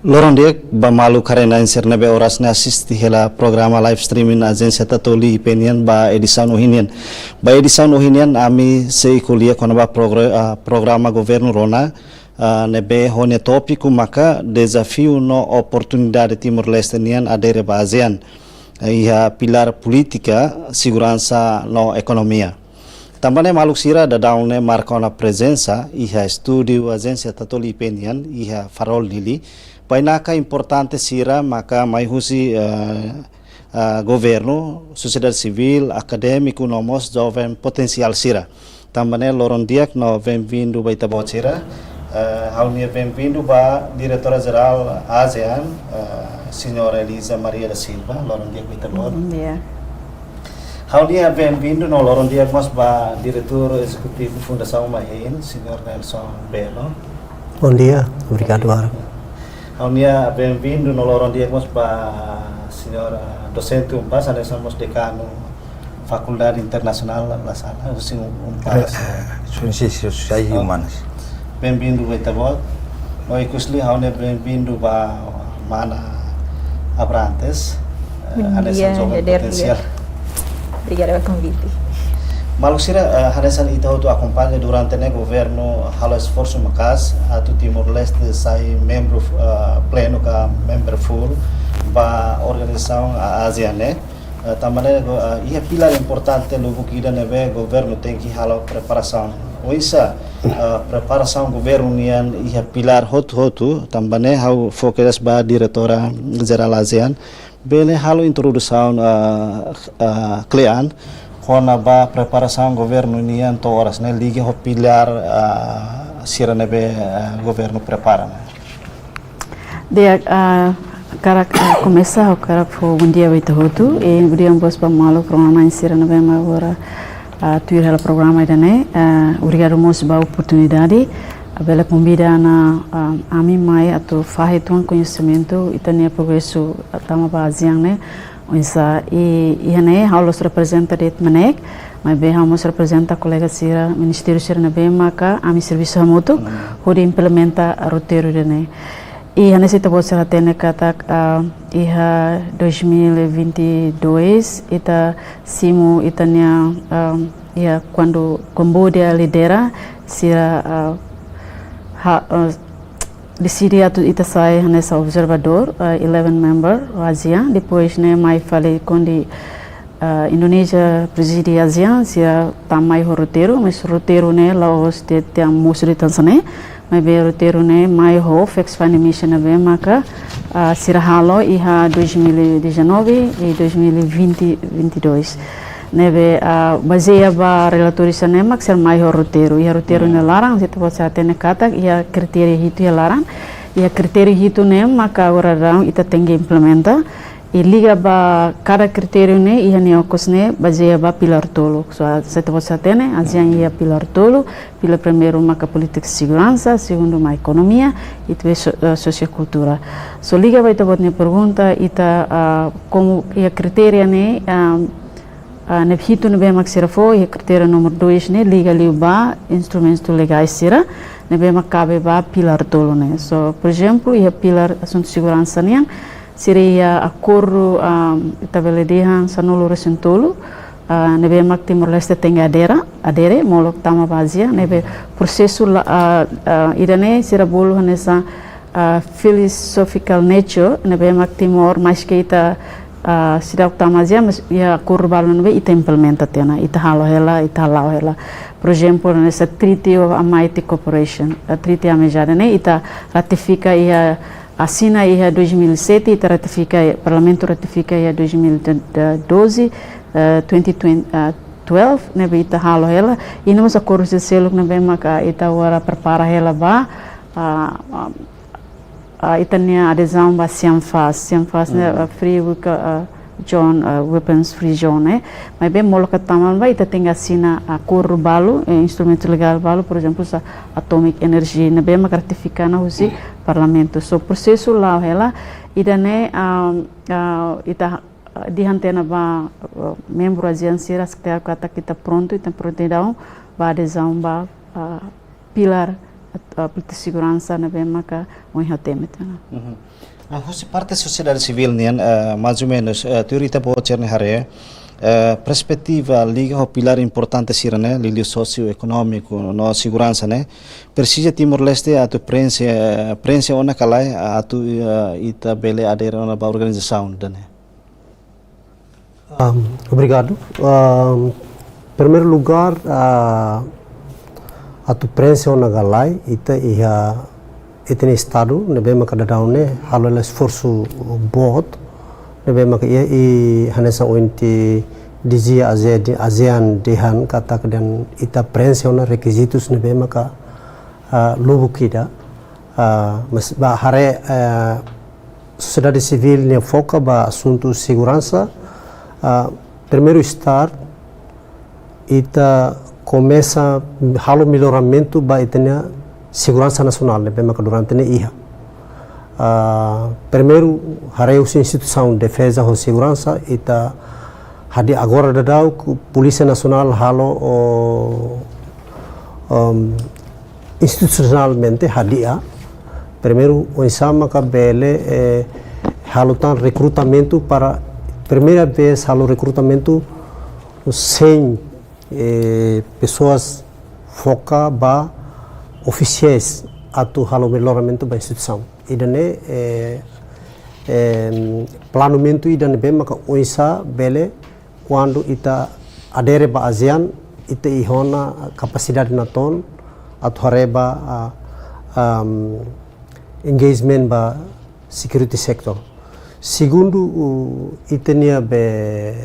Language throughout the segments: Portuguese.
Lorong dia bamalu karena inserne be oras na assisti hela programa live streaming agência tatoli opinion ba edição ohinian. Ba edição ohinian ami sei kuliah kona ba programa governo rona nebe hone tópico maka desafio no oportunidade Timor-Leste nian adere ba ASEAN. Ia pilar política, segurança no economia. Também maluk sira da daune marca na presença ia estúdio agência tatoli opinion ia farol lili. Painaka importante sira maka mai husi governo, sociedade civil, acadêmico, nomos jovem potencial sira. Também loron diak no bem-vindo baita bot sira. Haunia bem-vindo ba diretora geral ASEAN, senhora Elisa Maria da Silva, loron diak baita bot. Yeah. Haunia bem-vindo no loron diak mas ba diretor executivo Fundação Mahin, senhor Nelson Belo. Bom dia, obrigado Ara. Haunia bem-vindo no loron dia mas para senhora docente umpas ada somos decano Faculdade Internacional La Sala assim umpas Ciências Sociais e Humanas. Bem-vindo Betabot. Oi kusli haunia bem-vindo ba mana Abrantes. Ada jovem potencial. Obrigada pelo convite. Malusira hadesan ita tu acompanha durante o governo halo esforço macas atu Timor-Leste sai membro pleno ka member full ba organização ASEAN também ia pilar importante lugu kida nebe governo tem que halo preparação oisa preparação governo nian ia pilar hotu também hau fokus ba diretora geral ASEAN bele halo introdução klean kona ba preparação governo nian to horas né liga ho pilar sira nebe governo prepara. Dia cara começar o cara foi dia baita hotu e beriam bos pa malu programa sira nebe agora tuir hela programa idane obrigado mos ba oportunidade abela convida na ami mai atu fahiton conhecimento itania progresso tama ba ASEAN né Isa ihane halos representa det manek, mas bem halos representa colega sira ministério sira na bem maka ami serviço hamoto, hori implementa roteiro dene. E hane sita bolsa tene kata iha 2022 ita simu itania ia quando Cambodia lidera sira decidi atu ita sai nessa observador 11 member ASEAN depois né mai falei com Indonésia presidi ASEAN sia tamai roteiro mas roteiro né Laos te mostri Tanzânia mas be roteiro né mai ho flex fund mission be maka sira halo iha 2019 e 2022 nebe baseia ba relatori sana mak ser mai roteiro ia roteiro ne larang sita bosa tene kata ia kriteria hitu ia larang ia kriteria hitu ne maka ora rang ita tenge implementa e liga ba cada kriterio ne ia ne okos ne baseia ba pilar tolo so sita bosa tene ASEAN ia pilar tolo pilar primeiro maka politik segurança segundo ma economia e terceiro sociocultura so liga ba ita bot ne pergunta ita como ia kriteria ne nebhito nebe mak sira fo e kriteria nomor 2 ne liga liba instrumentos legais sira nebe mak cabe ba pilar tolo ne so por exemplo ia pilar assunto segurança ne seria acordo tabeledehan sanolo resentolo nebe mak Timor-Leste tenga adere molok tama bazia nebe processo idane sira bolo hanesa philosophical nature nebe mak Timor mais que ita sidak tamazia mas ia kurbalon be ita implementa tena ita halo hela por exemplo nessa treaty of Amity Cooperation a treaty amejada ne ita ratifica ia assina ia 2007 ita ratifica parlamento ratifica ia 2012 2012 ne be ita halo hela e não sa acordos de selo ne be maka ita ora prepara hela ba itania adesão ba Siamfas né free weapons free zone mas bem moloka taman ba ita tenga sina acordo balo instrumento legal balo por exemplo sa atomic energy ne bem ratificar na usi parlamento so processo lá ela idane ita dihantena ba membro ASEAN sira sekitar kata kita pronto ita prontidão ba adesão ba pilar política segurança na bema ka o hatemet na. Você parte da sociedade civil nian mais ou menos teoria pode ser hare perspectiva liga o pilar importante sira né lili socio-econômico no segurança né precisa Timor-Leste atu prensa ona kalai atu ita bele adera na organização né. Obrigado. Em primeiro lugar, a tu prensa na galai ita ia itene estado nebe maka dadaune halo esforço bot nebe maka ia i hanesa ointi dizia ASEAN dehan kata kedan ita prensa na requisitos nebe maka lubu kida mas ba hare sociedade civil ne foca ba assunto segurança primeiro start ita começa halo melhoramento ba itena segurança nacional né bem durante ne iha primeiro hareu instituição de defesa ou segurança ita hadi agora dadau polícia nacional halo institucionalmente hadia primeiro o insama kabele halutan recrutamento para primeira vez halo recrutamento sem pessoas foca ba oficiais atu halo melhoramento da instituição idane planamento idane bem maka oisa bele quando ita adere ba ASEAN ita ihona capacidade na ton atu hareba engagement ba security sector segundo itenia be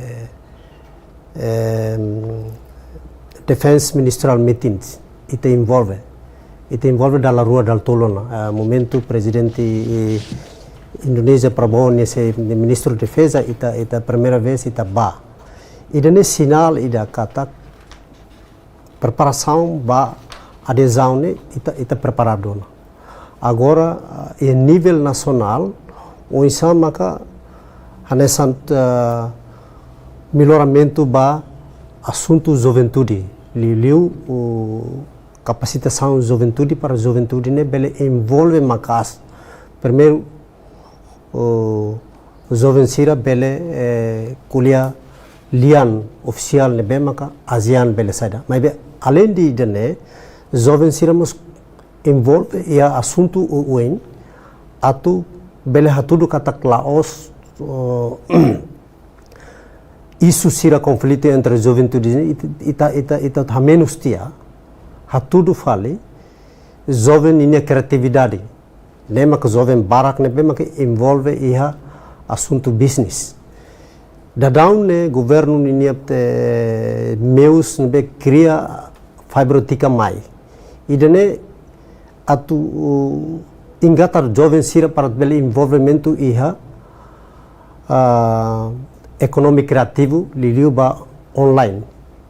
defense ministerial meetings ita envolve dalla rua dal Tolona momento presidente Indonesia Prabowo nesse ministro de defesa ita primeira vez ita ba ida nesse sinal ida kata preparação ba adesão ne ita preparado agora em nível nacional o insama ka hanesan melhoramento ba assunto juventude liu capacitação juventude para juventude né bele envolve macas primeiro o jovem sira bele kuliah lian oficial ne bem maka ASEAN bele saida mas além de né jovem sira mus envolve ia assunto uin atu bele hatudu kata Laos isu sira conflito entre juventude ita menos tia hatudu fale jovem ini criatividade lema que jovem barak ne bem que envolve ia assunto business dadau ne governo ini apte meus ne cria fibra optica mai idane atu ingatar jovem sira para bele envolvimento ia economic criativo liliu ba online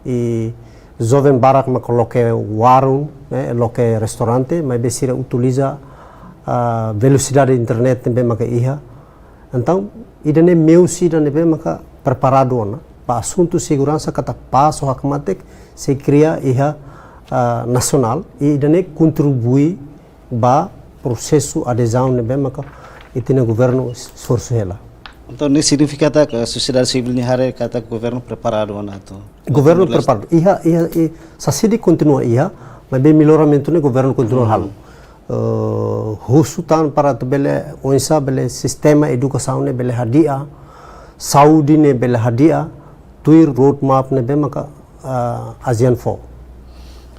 e jovem barak ma coloque warung loque restaurante mas besira utiliza velocidade internet também maka iha então idane meu sida nebe maka preparado na pa assunto segurança kata passo hakmatek se cria iha nacional e idane contribui ba processo adesão nebe maka itine governo esforço hela. Então, isso significa que a sociedade civil ni hare kata governo preparado na to. Governo preparado. Iha sasidi continua iha, mas bem melhoramento ne governo continua halo. Husutan para to bele onsa bele sistema educação ne bele hadia, saúde ne bele hadia, tuir roadmap ne bem maka ASEAN 4.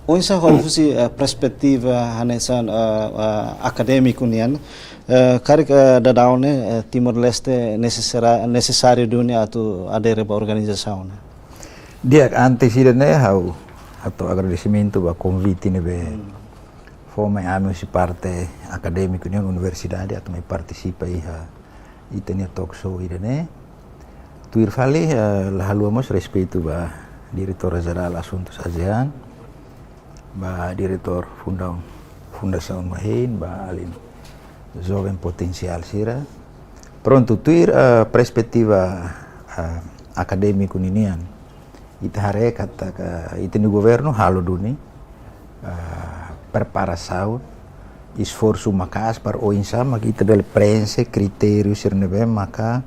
Onsa hofusi perspektiva hanesan akademik unian karik dadaune Timor-Leste necessário dunia atau adere ba organização dia antes ida ne hau atau agradecimento ba convite ne be forma ame si parte acadêmico ne universidade atau me participa iha itenia talk show ida ne tuir fale lahaluamos respeito ba diretor geral assuntos ASEAN ba diretor fundação Mahin ba alin jovem potencial sira pronto tuir perspectiva acadêmico ninian ita hare kata ita ni governo halo duni preparação, esforço macas para o insa, mas kita bel prensa critérios sirnebe maka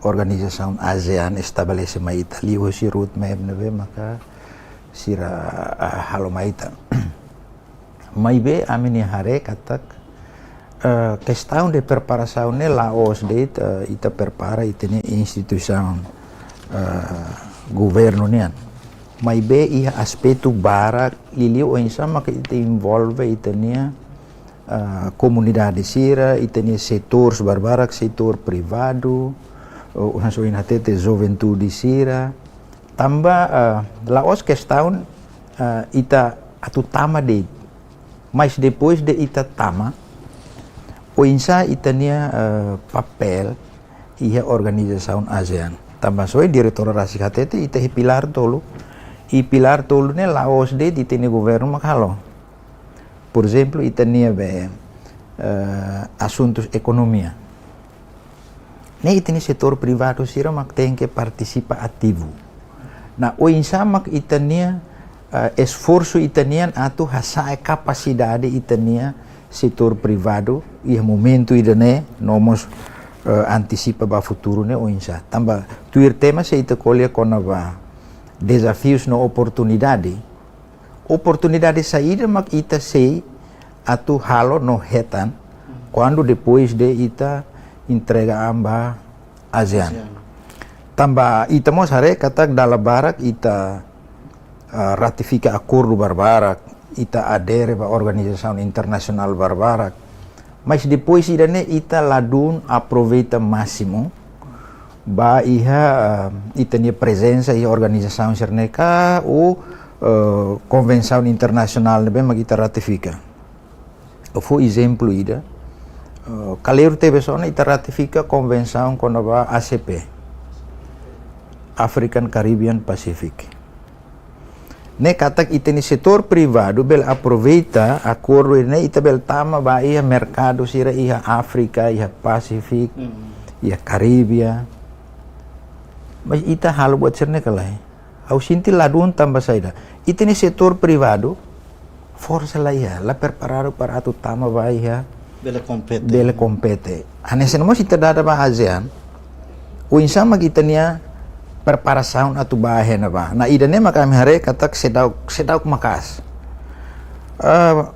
organização ASEAN estabelece maita liu si roadmap nebe maka sira halo maita. Maibe amini hare katak questão de preparação ne Laos de ita prepara itene instituição governo nian. Maibe ia aspecto bara liliu o insa maka ita envolve itenia comunidade sira, itenia setores barbarak, setor privado, unas oinatete juventude sira. Tambah Laos questão ita atu tama de, mas depois de ita tama, o insa itenia papel ia organização ASEAN. Tambah soy diretor rasikatete ita pilar tolu. E pilar tolu ne Laos de itenia governo makalo. Por exemplo, itenia assuntos economia. Ne itenia setor privado sira mak tem que participar ativo. Na o insa mak itenia esforço itenia atu hasai capacidade itenia setor privado e momento idane nomos antecipa ba futuro ne o insa. Tambah tuir tema se ita colhe konava desafios na oportunidade. Oportunidade saída mak ita sei atu halo no hetan quando depois de ita entrega amba ASEAN. Tambah ita mos hare katak dalam barak ita ratifika acordo barbarak, ita adere ba organização internacional barbarak. Mas depois idane ita ladun aproveita máximo ba iha itania presença e organização serneka ou convenção internacional nebe mag ita ratifica. For exemplo ida kaleru tebe sona ita ratifica convenção com a ACP, African Caribbean Pacific. Ne katak iteni setor privado bel aproveita acordo ne ita bel tama ba iha mercado sira iha Afrika, iha Pacific, iha Caribia. Mas ita hal buat serne kalai. Au sinti ladun tambah saida. Iteni setor privado força lá ia, lá preparado para atu tama ba iha bele compete. Anesen mo ita dada ba ASEAN. O insa mag itania preparação atu bahe na ba. Na idane makami hare katak sedau makas.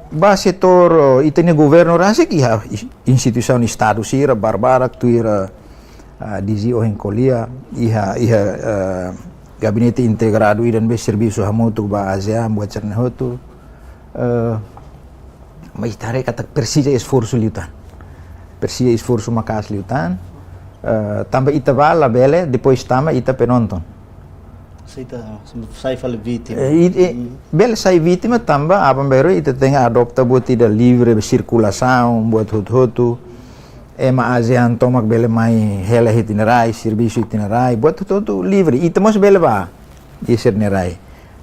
Ba setor itene governo rasik iha instituição estado sira barbarak tuira dizi o encolia iha gabinete integrado idan be serviço hamutu ba ASEAN buat cerne hotu. Mas tare kata persija esforço liutan. Persija esforço makas liutan. Tambah ita bala bele depois tama ita penonton. Sai fala vítima. Bele sai vítima tambah apa baru ita tenga adopta buat ida livre circulação buat hotu. Ema ASEAN tomak bele mai hele itinerai, serviço itinerai, buat hotu livre. Ita mos bele ba di sernerai.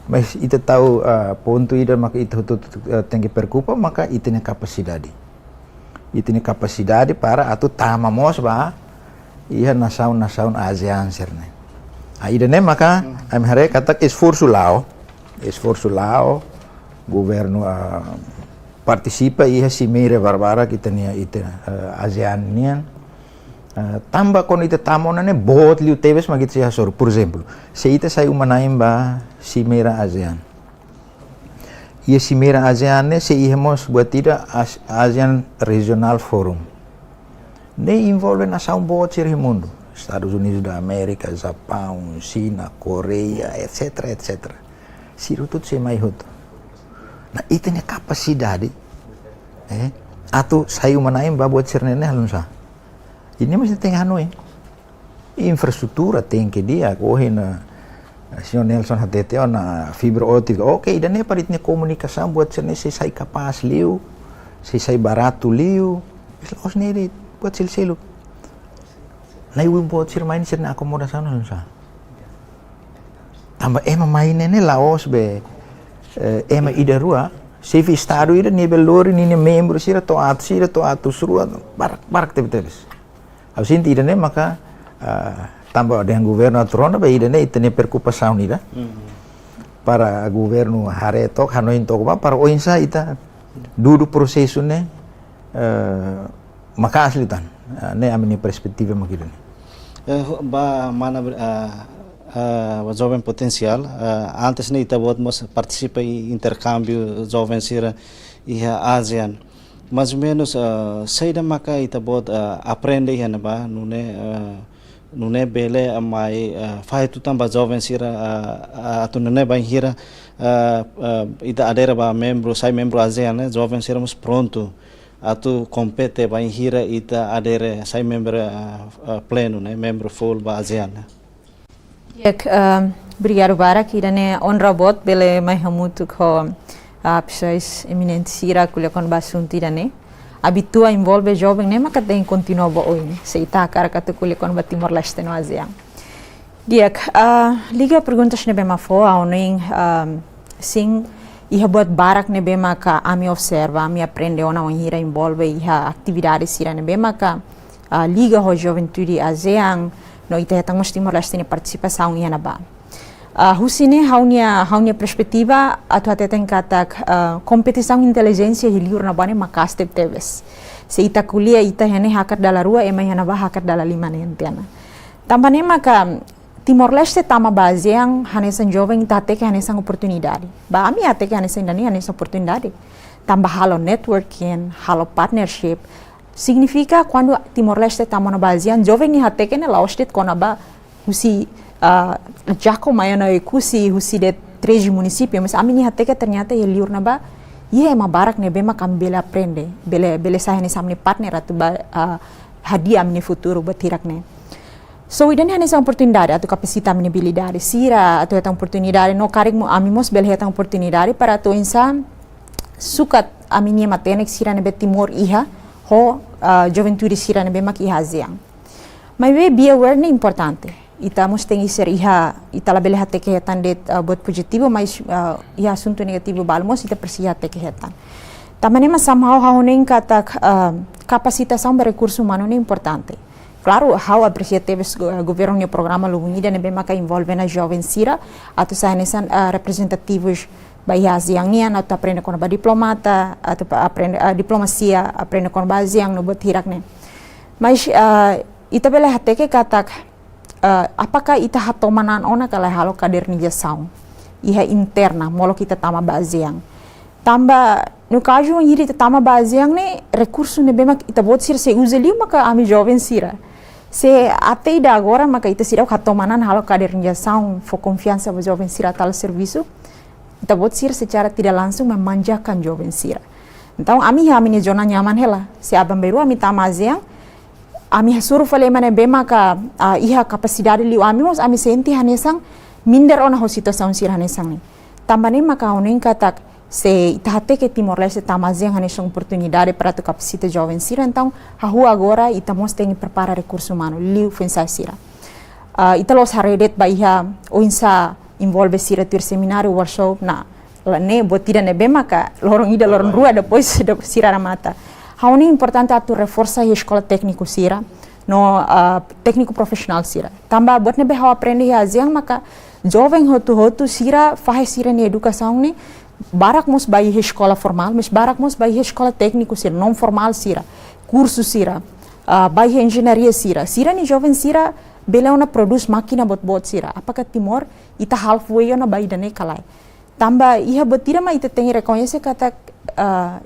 Mas ita tahu ponto ida maka ita tem que preocupa maka itene capacidade. Itene capacidade para atu tama mos ba iha nasaun ASEAN serne. Ida ne maka am hare katak esforço lao governo participa iha simere barbara kitania ite ASEAN nian. Tambah kon ita tamona ne bot liu tebes magit siya sor. Por exemplo, se ita sai umanaim ba Cimera ASEAN. Ia Cimera ASEAN ne se ihemos buat ida ASEAN Regional Forum. Ne envolve nação bot sir mundo. Estados Unidos da América, Japão, China, Coreia, etc, etc. Siro tudo se mai hoto. Na ita ne capacidade atau sai umanaim ba buat sir ne halunsa. Ini mesti tem Hanoi. Infraestrutura tem que dia corre na Senhor Nelson hatete na fibra ótica. Ok, dan ne parit ne komunikasi buat serne sai kapas liu, sai barato liu. Os nere buat silsilu. Lai wim buat sir main sir na akomodasi na sa. Tambah main ne Laos be ida rua. Sevi estado ida ne belori ni membro sira to atu surua barak tebes. Habis itu idane maka tambah dengan governo atrona ba idane itene preocupação ida. para governo haretok hanoin toko para oinsa ita duduk prosesunya maka aslitan ne amini perspektif makilani ba mana jovem potencial antes ne ita vamos participa em intercâmbio jovens sira iha ASEAN mais ou menos saída maka ita bot aprende iha ba nune bele amai fai tu tamba jovem sira atu nune ba hira ita adera ba membro sai membro ASEAN né jovem sira mus pronto atu compete ba hira ita adere sai membro pleno né membro full ba ASEAN né. Obrigado Barak, irane honra bot bele mai hamutu ko pessoas eminentes sira kuliah kon basunti irane habitua envolve jovem ne maka tem continua bo oi se ita cara katu kuliah kon ba Timor Leste no ASEAN. Liga perguntas ne bema fo auning sing iha buat Barak ne bema ka ami observa, ami aprende ona hira envolve iha atividades sira ne bema ka Liga ho Juventude ASEAN no ita hetang mos Timor Leste ne participação iha na ba. Husine haunia perspektiva atu ateteng katak kompetição inteligência hiliur na bane makas teves. Se ita kuliah ita hene hakar dala rua ema hana ba hakar dala lima ne entiana. Tambane maka Timor Leste tama base yang hanesan jovem ita teke hanesan oportunidade. Ba ami ateke hanesan dani hanesan oportunidade. Tambah halo networking, halo partnership. Significa quando Timor Leste tama na base yang jovem ni hateke ne laostet kona ba husi Jaco Maiana Ekusi husi de 13 municípios, mas a minha até ternyata ia liur na ba, ia ema Barak ne bema kam bela aprende, bele saya ne samne partner atu hadiah mini futuro batirak ne. So idan hane sa oportunidade atu kapasita mini habilidade sira atu eta oportunidade no karik mo amimos bele eta oportunidade para tu insa sukat a minha matenek sira ne Timor iha ho juventude sira ne bema ki haziang. Mas be aware ne importante. Ita mesti ser iha ita la bele hate kehetan det buat positivo mas iha assunto negativo balmos ita persia hate kehetan. Tamane mas somehow hauning kata capacitação de recurso humano é importante. Claro, how apreciativos governo e programa Lugunida ne bema ka envolve na jovem sira atu sanesan representativos baia ASEAN atau aprende com ba diplomata atau aprende diplomacia aprende com ba ASEAN no buat hirak ne. Mas ita bele hate ke kata apakah ita hatomanan ona kala halo kadernização iha interna molo kita tama baseang tamba no caso iri tama baseang ne recurso ne bema ita bot sir se useli maka ami jovem sira se até da agora maka ita sira hatomanan halo kadernização fo confiança ba jovem sira tal serviço ita bot sir secara tidak langsung memanjakan jovem sira então ami ne zona nyaman hela se abamberu ami tama baseang ami hasuru fale mane bema ka iha capacidade liu ami mos ami senti hanesang minder ona ho situação sir hanesang ni tambane maka onen katak se itahate ke Timor Leste tamazeng hanesang oportunidade para tu capacita jovem sira então hahu agora ita mos tengi prepara recurso humano liu fensa sira ita los haredet ba iha o insa envolve sira tur seminário workshop na ne botira ne bema ka lorong ida lorong rua depois sira na mata. Hauni importante atu reforça a escola técnico sira, no técnico profissional sira. Tamba buat nebe hau aprende haziang maka jovem hotu sira faz sira ni educação ni barak mos bai escola formal, mas barak mos bai escola técnico sira, não formal sira, curso sira, bai engenharia sira. Sira ni jovem sira bela ona produz máquina bot sira. Apakah Timor ita halfway ona bai dane kalai. Tamba iha botira ma ita tem reconhece kata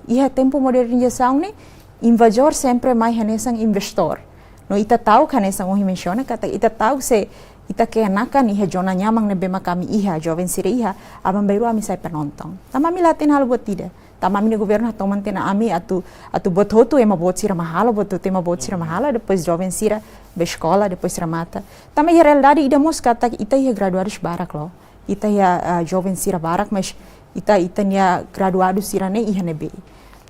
iha tempo modernização ne invasor sempre mais hanesang investor. No ita tahu hanesang ohi menciona kata ita tahu se ita kenakan iha zona nyaman ne bema kami iha jovem sira iha abang baru ami sai penonton. Tama mi latin hal buat tidak. Tama mi governo atau mantena ami atu bot hotu ema bot sira mahalo bot tema bot sira mahalo depois jovem sira be escola depois ramata. Tama iha realidade ida mos kata ita iha graduados barak lo. Ita ya jovem sira barak mas ita nia graduado sira ne iha nebe.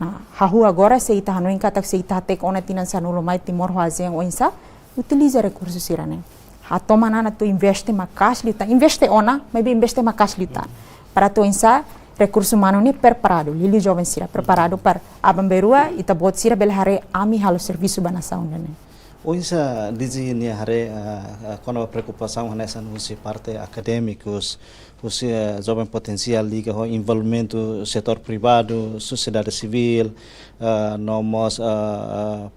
Nah, hahu agora se ita hanoin katak se ita tek ona tinan sanulo mai Timor Haziang oinsa utiliza recursos sira ne. Hato manana tu investe makas lita, investe ona, maybe investe makas lita. Para tu insa recurso humano ne preparado, lili jovem sira preparado para abamberua ita bot sira belhare ami halo serviço banação ne. Oinsa dizi ni hare kono preocupação nessa nos parte acadêmicos jovem potencial liga ho envolvimento setor privado, sociedade civil, nomos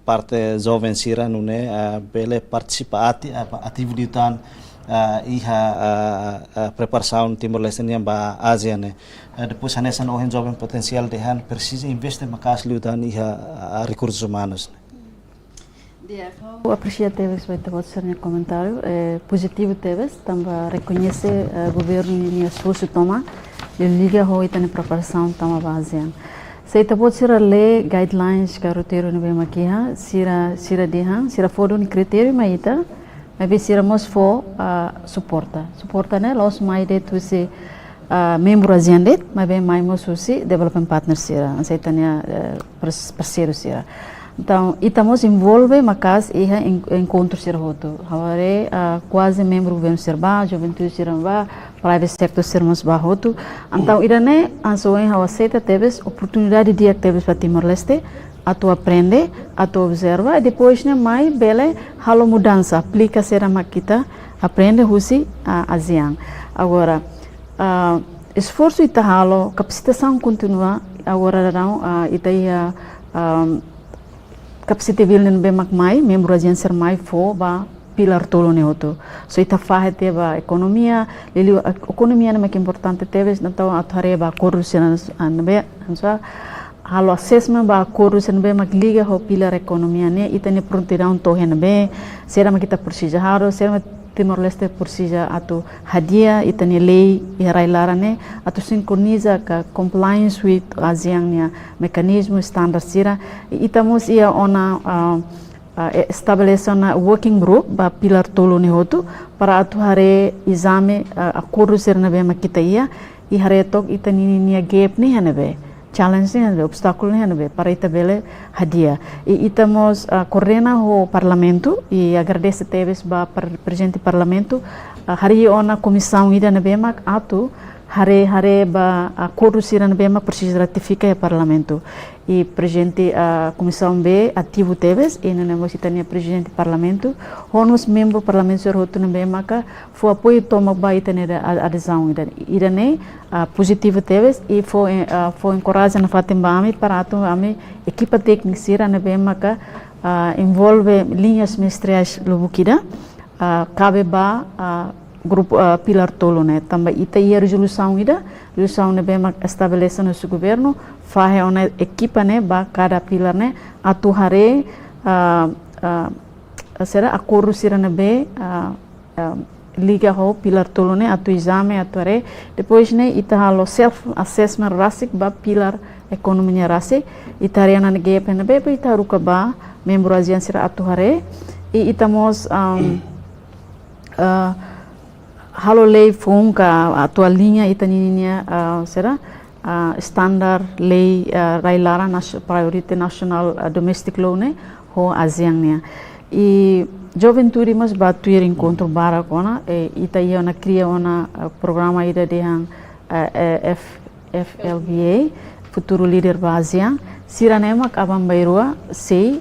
parte jovem sira nune bele participa atividade preparação Timor-Leste yang ba Asia ne depois hanesan ohen jovem potencial dehan precisa investe makas liutan recursos humanos. Eu aprecio teves vai ter outro comentário positivo teves também reconhece governo e esforço toma de liga hoje tem preparação tama basean sei tá pode ser lei guidelines que roteiro no bem aqui sira dehan sira fodo ni critério maita mas sira mos for suporta né los mais de tu se membro ASEAN det mas bem mais mos usi development partner sira sei tanya parceiro sira. Então, estamos envolve macas e encontro ser roto. Havare quase membro do governo serba, juventude serba, private sector sermos bahoto. Então, irane ansoen hawaseita teves oportunidade de teves para Timor-Leste, a tu aprende, a tu observa e depois né mais bele halo mudança, aplica sera makita, aprende husi ASEAN. Agora, esforço ita halo, capacitação continua, agora não ita ia kapasite vilnen be makmai membro ASEAN ser mai fo ba pilar tolo ne hoto so ita fahete ba ekonomia lili ekonomia na mak importante teves na taw athare ba corruption anbe ansa halo assessment ba corruption be mak liga ho pilar ekonomia ne ita ne prontidão to hen be sera mak kita persija haro sera Timor-Leste persija atu hadia ita ne lei irai larane atu sincroniza ka compliance with ASEAN nia mekanismo standar sira ita mus ia ona estabelece una working group ba pilar tolo ne hotu para atu hare exame acordo ser na be makita ia I hare tok ita nia gap ni hanabe challenge ni hanabe obstáculo ni hanabe para ita bele hadia e ita mos coordena ho parlamento e agradece teves ba presidente parlamento hari ona comissão ida na bemak atu hare ba acordo sira na bemak precisa ratifica o parlamento e presidente comissão B ativo teves e na mositania presidente parlamento honus membro parlamento ser hotu na bemak fo apoio toma ba ita ne adesão ida ne positivo teves e fo encoraja na fatimba ami para atu ami equipa técnica sira na bemak envolve linhas ministeriais lubukida cabe ba grupo pilar tolo né também ita ia resolução na bem estabelece no seu governo fahe ona equipa né ba cada pilar né atu hare será acordo sira na be liga ho pilar tolo né atu exame atu hare depois né ita halo self assessment rasik ba pilar ekonominya rasik ita hare na gap na be ita ruka ba membro ASEAN sira atu hare e ita mos halo lei funka atual linha itaninia será standard lei railara priority national domestic law ne ho ASEAN ne e juventude mas batuir encontro barakona e ita ia na cria ona programa ida de hang FLBA futuro líder ba ASEAN siranema abam bairua sei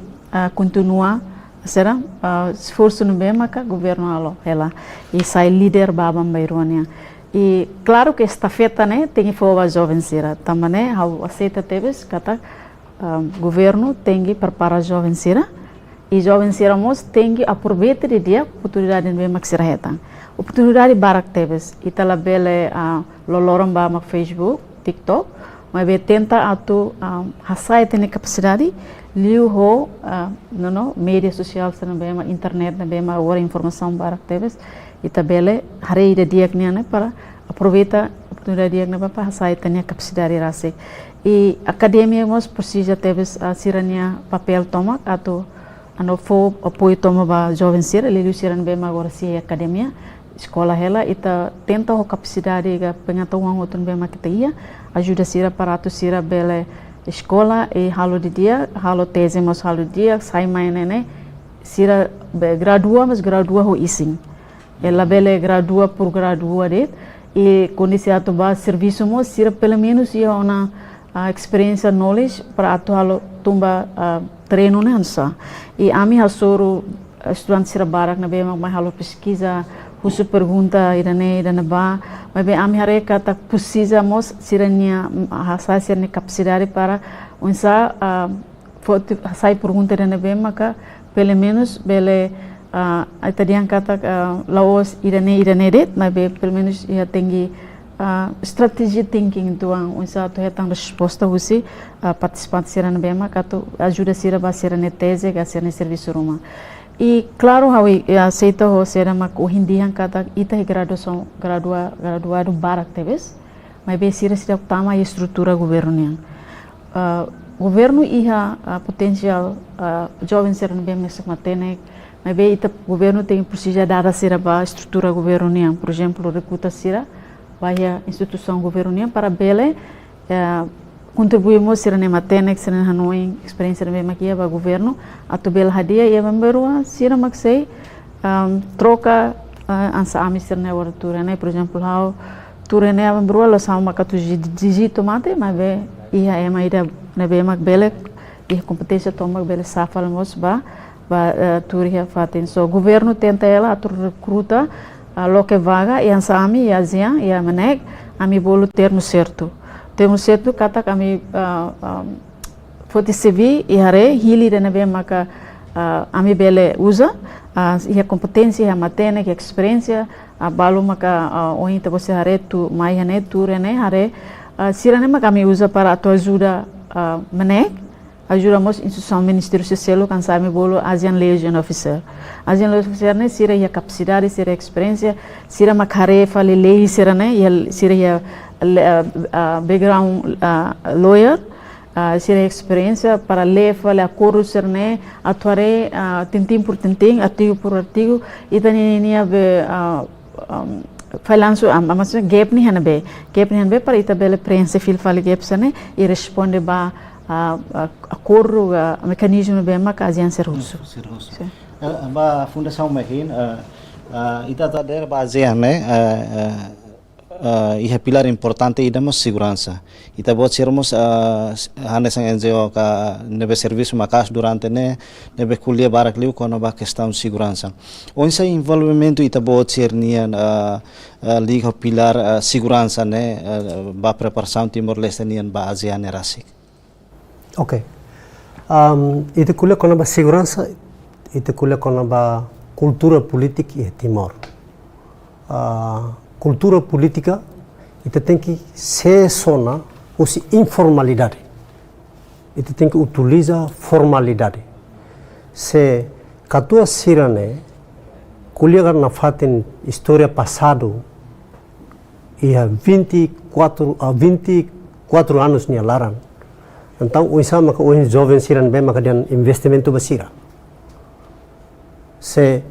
continua será esforço no bem maka governo alo ela e sai líder babam baironia e claro que esta feta né tem foba jovem sira também né how aceita teves kata governo tem que preparar jovem sira e jovem sira mos tem que aproveitar de dia oportunidade no bem mak sira hetan oportunidade barak teves itala bele loloram ba mak Facebook TikTok mas be tenta atu hasai tem capacidade liu ho media social sana bema internet na bema ora informação barak teves ita bele hare ida diagnia ne para aproveita oportunidade diagnia para sai tanya capacidade rase e academia mos precisa teves sirania papel toma atau ano fo apoio toma ba jovem sira liu siran bema agora si academia escola hela ita tenta ho capacidade ga pengetahuan outun bema kita ia ajuda sira para atu sira bele escola e halo de dia, halo tese mas halo de dia, sai mai né, sira gradua mas gradua ho ising. Ela bele gradua por gradua det e kondisi atu ba serviço mo sira pelo menos ia ona experiência knowledge para atu halo tumba treino né ansa. E ami hasoro estudante sira barak na bema mai halo pesquisa husu pergunta irane ba, mas bem ami hare kata precisamos siranya hasasian capacidade para unsa sai pergunta irane bem maka pelo menos bele italian kata laos irane det, mas bem pelo menos ia tinggi strategy thinking tuang unsa tu hetang resposta husi participantes sirane bem maka tu ajuda sira ba sirane tese ga sirane serviço rumah. E claro, aceita o ser uma hindian kata ita graduação graduado barak teves, mas bem sira tama a estrutura governo governo iha potensial jovens ser bem mesmo matene, mas bem ita governo tem precisa dar sira ba estrutura governo por exemplo recruta sira vai a instituição governo para bele contribuímos sira ne matenek sira hanoi experiência ne makia ba governo atau bel hadia ia memberua sira maksei troca ansa ami sira ne war turene por exemplo how turene memberua lo sama makatu digito mate mas be ia ema ida ne be mak bele ia competência tomak bele safal mos ba turia fatin so governo tenta ela atur recruta loke vaga e ansa ami ia zia ia manek ami bolu termo certo. Temos certo kata kami foti CV e hare hili dena bem maka ami bele usa ia competência ia matene ia experiência balu maka oin te você hare tu mai hane tu rene hare sirane maka kami usa para atu ajuda menek ajuda mos instituição ministério social kan sami bolo Asian Legion Officer ne sira ia capacidade sira experiência sira makare fale lei sira ne ia sira ia background lawyer sira experiência para levar acordo serne atuare tintim por tintim artigo por artigo itani nia be falanço mas gap ni hanabe para ita bele prensa fil fale gap sane e responde ba acordo mecanismo be maka azian serhusu ba fundação mahin ita tá der basean né ia pilar importante e damos segurança. Ita buat sermos hanes ang NGO ka nebe serviço makas durante nebe kuliah barak liu kono ba questão segurança. Onsa envolvimento ita buat sernian liga pilar segurança ne ba preparação Timor Leste nian ba ASEAN erasik. Okay. Ita kuliah kono ba segurança, ita kuliah kono ba cultura politik e Timor. Cultura política itu tem que ser sona usi informalidade. Itu tem que utilizar formalidade. Se katua sirane kuliah na fatin história passado ia 24 anos nia larang. Então o sama ka o jovem siran bem maka dan investimento basira. Se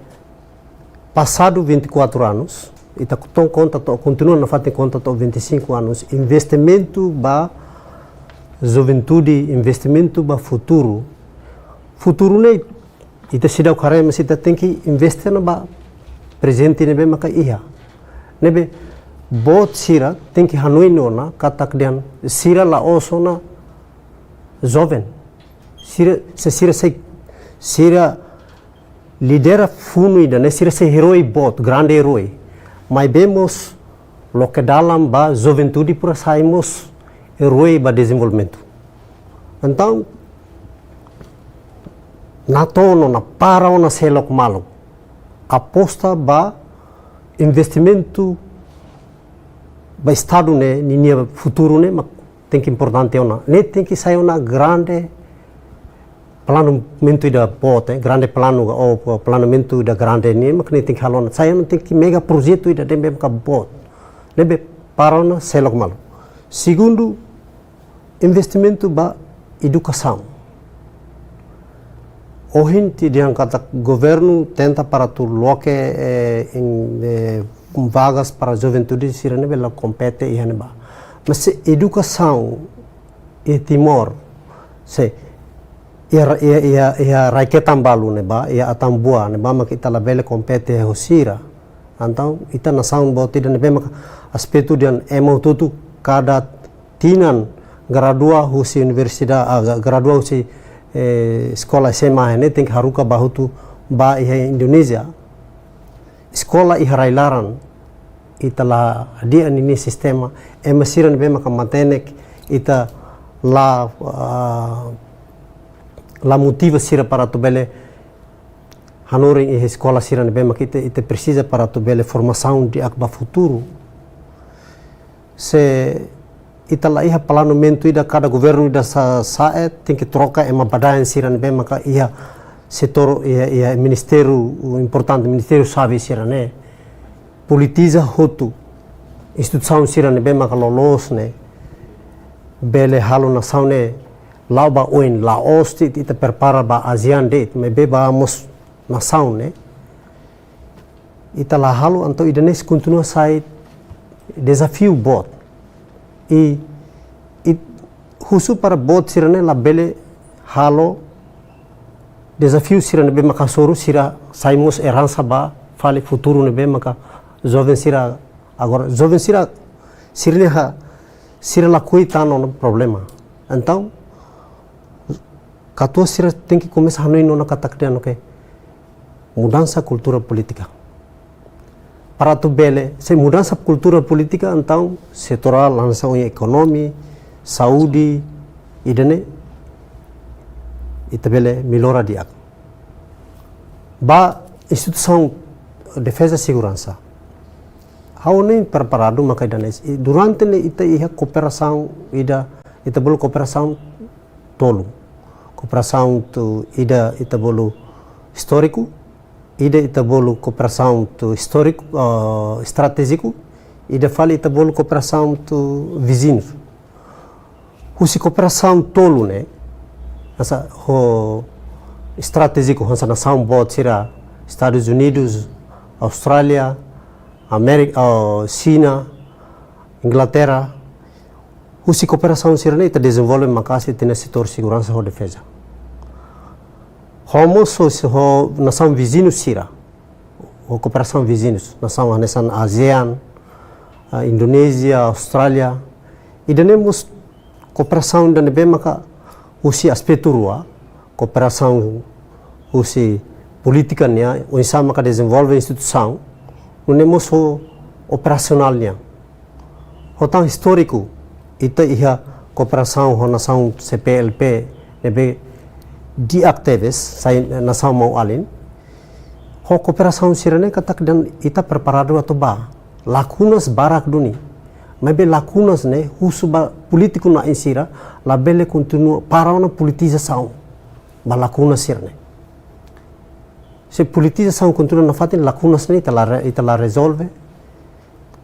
passado 24 anos ita tong conta to continua na fatin conta to 25 anos investimento ba juventude investimento ba futuro ne ita sidau kare mas ita tem que investir na ba presente nebe maka iha nebe bot sira tem que hanoi nona katak dian sira la osona jovem sira lidera funuida ne sira se heroi bot grande heroi mas vemos lo que dalam ba juventude para saímos heroi ba desenvolvimento. Então na tono na para ona selok malo aposta ba investimento ba estado ne ninia futuro ne mak tem que importante ona ne tem que sair una grande planamento da bote grande plano ou planamento da grande ni mak ne tem que halona sair não tem que mega projeto da dembe ka bot nebe parona selok malo. Segundo investimento ba educação. Hoje dia kata governo tenta para tu loke vagas para juventude sirane bela compete e haneba. Mas educação e Timor se ia raiketan balu neba ia atambua neba mak ita la bela compete hosira. Então ita na sound bot ida neba mak aspecto dian emo tutu kada tinan gradua husi universidade gradua husi sekolah SMA ini tem haruka bahutu ba iha Indonesia sekolah iharailaran ita dia ini sistema emasiran be maka matenek ita la motiva sira para tu bele hanoring e escola siran be maka ita precisa para tu bele formação de akba futuro se ita la iha planamento ida cada governo ida sae tem que trocar uma badayan siran be maka iha setor iha ministério importante ministério sabe siran ne politiza hotu instituição siran be maka lolos ne bele halo na saune lauba oin la osti ita prepara ba ASEAN date me be ba mos na saune ita la halo anto idanes continua sai desafio bot e husu para bot sirane la bele halo desafio sirane be maka soru sira saimos herança ba fale futuro ne be maka jovem sira agora jovem sira sirne ha sira la coita no problema então katua sira tem que começar a no na katakriano ke mudança cultura política para tu bele se mudança cultura política então setoral lançou em economia saúde idane itabele melhora dia ba instituição defesa segurança how nem preparado maka danes durante ne ita iha cooperação ida ita bolu cooperação tolu cooperação tu ita bolu histórico ita bolu cooperação tu histórico estratégico ida fali ita bolu cooperação tu vizinho husi cooperação tolu ne asa ho estratégico hansa nação bot sira Estados Unidos Austrália América, China, Inglaterra, husi cooperação sirene ita desenvolve makasi tena setor segurança e defesa. Homos ho nação vizinhos sira, ho cooperação vizinhos, nação hanesan ASEAN, Indonésia, Austrália, e danemos cooperação dan be maka husi aspecto rua, cooperação husi política nia, unsa maka desenvolve instituição unemos ho operasionalnya hotan histórico ita iha cooperação ho nação CPLP nebe di actives sai nação mau alin ho cooperação sirane katak dan ita preparado atau ba lacunas barak duni mebe lacunas ne husuba politico na insira la bele continua para una politização ba lacunas sirane se politização continua na fatin lacunas ne ita la resolve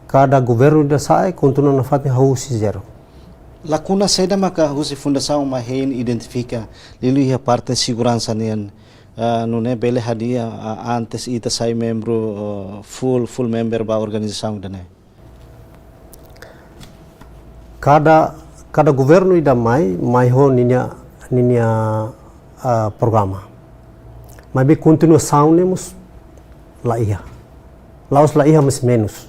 cada governo da sai continua na fatin hausi zero lacuna saída maka husi fundação ma hein identifica lilu a parte segurança nian no ne bele hadia antes ita sai membro full member ba organização dane cada governo ida mai ho ninya programa mas be continuação nemos lá ia laos lá ia mas menos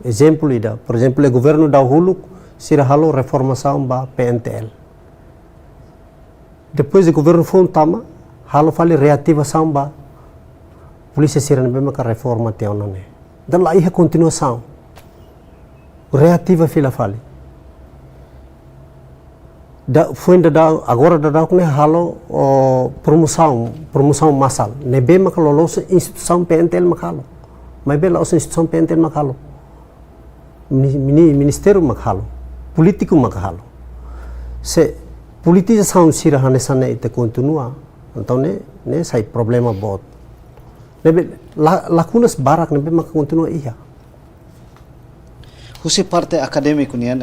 exemplo ida por exemplo o governo da Hulu sira halo reformação ba PNTL depois o governo Fontama halo fali reativação ba polícia sira be maka reforma teonone dan lá ia continuação reativa fila fali foi agora da né halo promoção massal nebe maka lolos instituição PNTL makalo mas be lolos instituição PNTL makalo ministério makalo político makalo se politização sira hanesane ite continua então ne sai problema bot nebe lacunas barak nebe maka continua ia husi parte acadêmico nian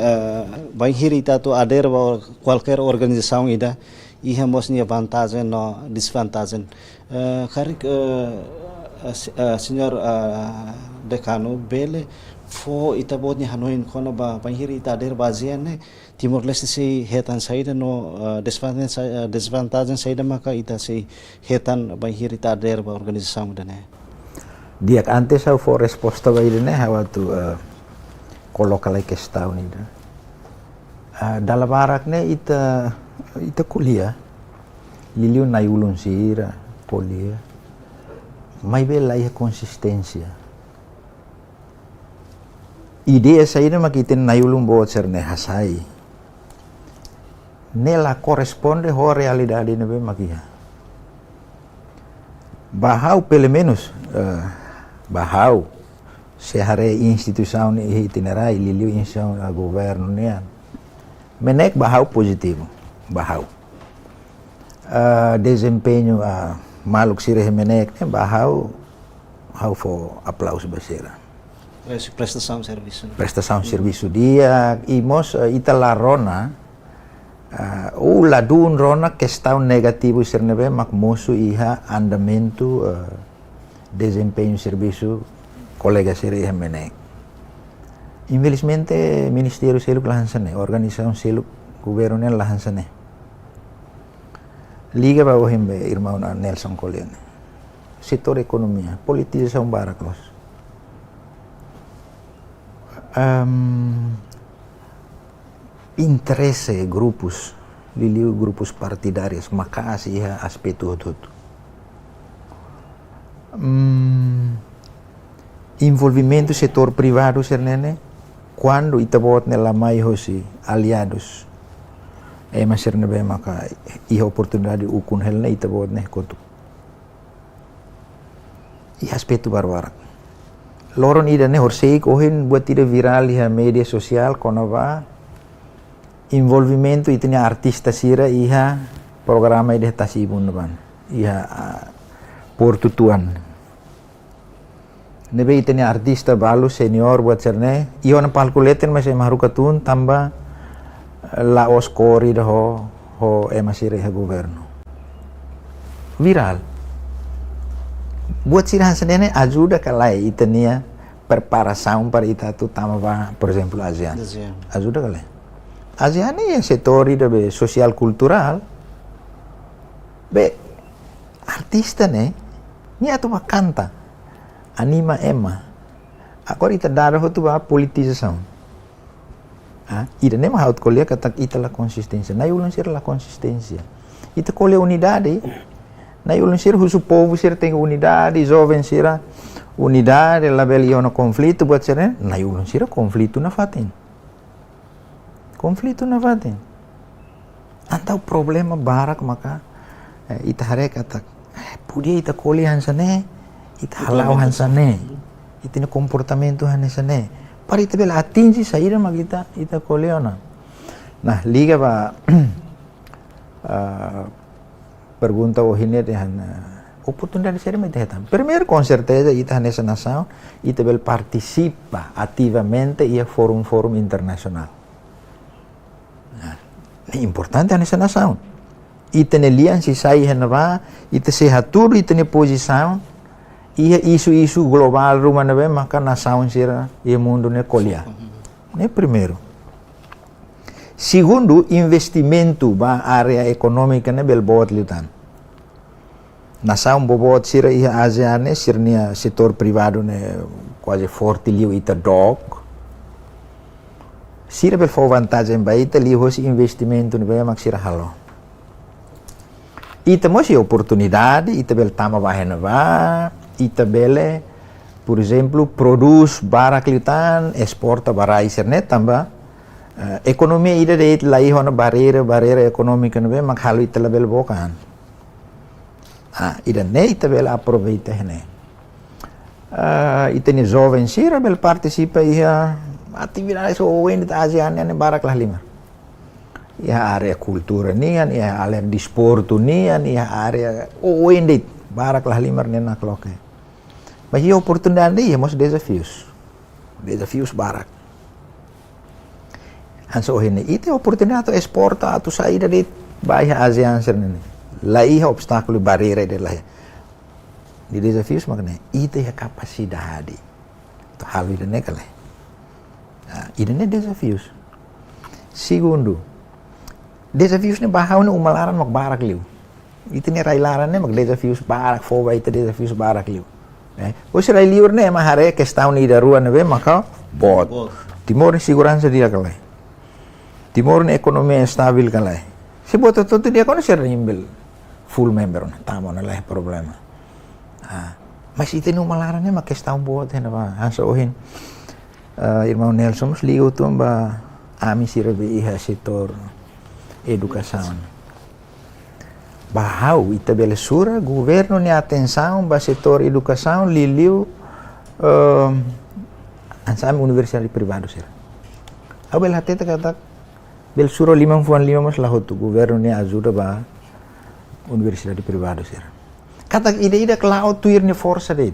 vai hirita tu ader ba qualquer organização ida iha mosnia vantagem no desvantagem karik senhor decano bele fo ita bodnya hanoin kono ba hirita ader bazian ne Timor Leste se hetan saída no desvantagem saída maka ita se hetan ba hirita ader ba organização dane dia antes eu for resposta ba ide ne hawa tu coloca lá questão nida dalam barak ne ita kuliah liliu na ulun sira kuliah mai bela ia consistência Ideia saída makitin nayulung buat serne hasai. Nela corresponde ho realidade nebe makia. Bahau pelo menos bahau sehare instituição ni itinerai liliu instituição a governo nian. Menek bahau positivo, bahau. Desempenho maluk sire menek bahau hau for aplauso basera. Prestação de serviço. Prestação de serviço dia imos itala rona o ladun rona questão negativo sernebe mak mosu iha andamento desempenho serviço colega sire menek. Infelizmente Ministério Seluk lahansane, Organisação Seluk Governo lahansane. Liga ba ohimbe irmão Nelson Collier. Setor economia, politização baraklos. Interesse grupos, liliu grupos partidários, makasih iha aspecto tudo. Envolvimento setor privado sernene, quando itabot nela mai hosi aliados, mas sernebe maka iha oportunidade ukun helne itabot ne kotu. Iha aspecto barbarak. Loron ida ne horsei kohin buat ida viral iha media sosial konova envolvimento itnya artista sira iha programa ida tasibun depan iha portutuan nebe itnya artista balu senior buat cerne iha na palkuleten masih mahrukatun tambah laos kori dah ho emasire iha governo viral buat sirahan sendiri ajuda kalai itania preparação para itatu tamava por exemplo ASEAN ajuda kalai ASEAN ni setor de social cultural be artista ne ni atu canta anima ema agora ita dar tu ba politização ida nem mais colher kata ita la consistência na ulun ser la consistência ita colher unidade na ulun ser husu povo ser tem unidade jovem ser unidade label iona conflito buat ser na ulun ser conflito na fatin conflito na fatin antau problema barak maka ita hare kata pudia ita colher hansane ita halau hansane ita comportamento hansane para ita bela atingi saída magita ita colher nah liga ba pergunta ohine dengan oportunidade ser me detam. Primeiro, com certeza, ita nessa nação, ita bel participa ativamente e fórum internacional. É importante nessa nação. Ita nelian si sai henava, ita se hatur, ita ne posição, e isu global rumah nebe maka nação sira e mundo ne kolia. Ne primeiro. Segundo, investimento ba área econômica ne bel bot liutan. Nação bobot sira iha ASEAN ne sirnia setor privado ne quase forte liu ita dog. Sira bel fo vantagem ba ita liu hosi investimento ne ba mak sira halo. Ita mosi oportunidade, ita bel tama ba henava, ita bele por exemplo produz barak liutan, exporta barai sirne tamba ekonomi ida de lai hona barreira econômica no be mak halu ita label bokan ida ne ita bel aproveita hene ita ni jovem sira bel participa iha atividades o wen da ASEAN ne barak lah lima iha area kultura nian iha area disportu nian iha area o wen dit barak lah lima ne nak loke mas ia oportunidade ia mos desafios barak Hanso ohine ite oportunidade exporta atu saída de baia ASEAN sernene. Lá iha obstáculo barreira de lá. De desafios makne ite a capacidade. To halu ide nekale. Ide ne desafios. Segundo, desafios ne bahau ne umalaran mak barak liu. Ite ne railaran ne mak desafios barak foba ite desafios barak liu. O se railiur ne mahare questão ni da rua ne be maka bot. Timor segurança dia kale. Timor na ekonomi stabil kalai. Se bota todo dia kono ser imbel full member na tamo na lai problema. Mas ite no malaran ne mak questão bot hena ba hanso ohin. irmão Nelson mas liga tu ba ami sirabe iha setor educação. Bahau ita belesura governo ni atenção ba setor educação liliu ansam universidade privado sir. Au bel hateta kata belesura 5 mas lahotu governo ni ajuda ba universidade privado sir. Kata ida kelao tuir ni força de.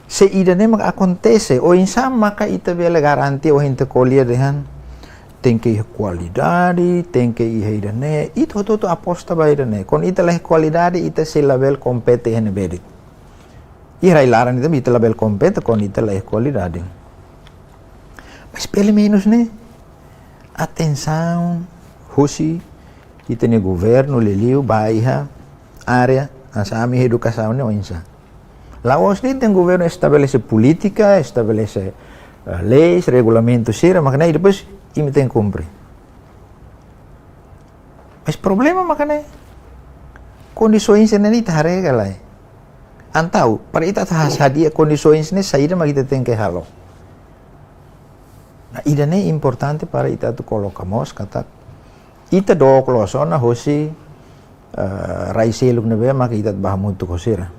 Se ida ne mag acontece o insam maka ita bela garanti o hinta kolia dehan tem que qualidade, tem que ir né, itu aposta ba né, con ita leh qualidade ita se label compete hene bedik. Ira ilaran ita label compete con ita leh qualidade. Mas pelo menos né, atenção, hoje ita ne governo leliu baiha área asami educação ne onsa. Laos ni tem governo estabelece política, estabelece leis, regulamentos, sira, makanya depois imi tem cumprir. Mas problema makanya condições ini tarega lá. Antau, para ita hadia condições ini saída mas kita tem que halo. Nah, ida ne importante para ita tu colocamos kata ita do klosona hosi raiseluk nebe maka ita bahamutu kosira.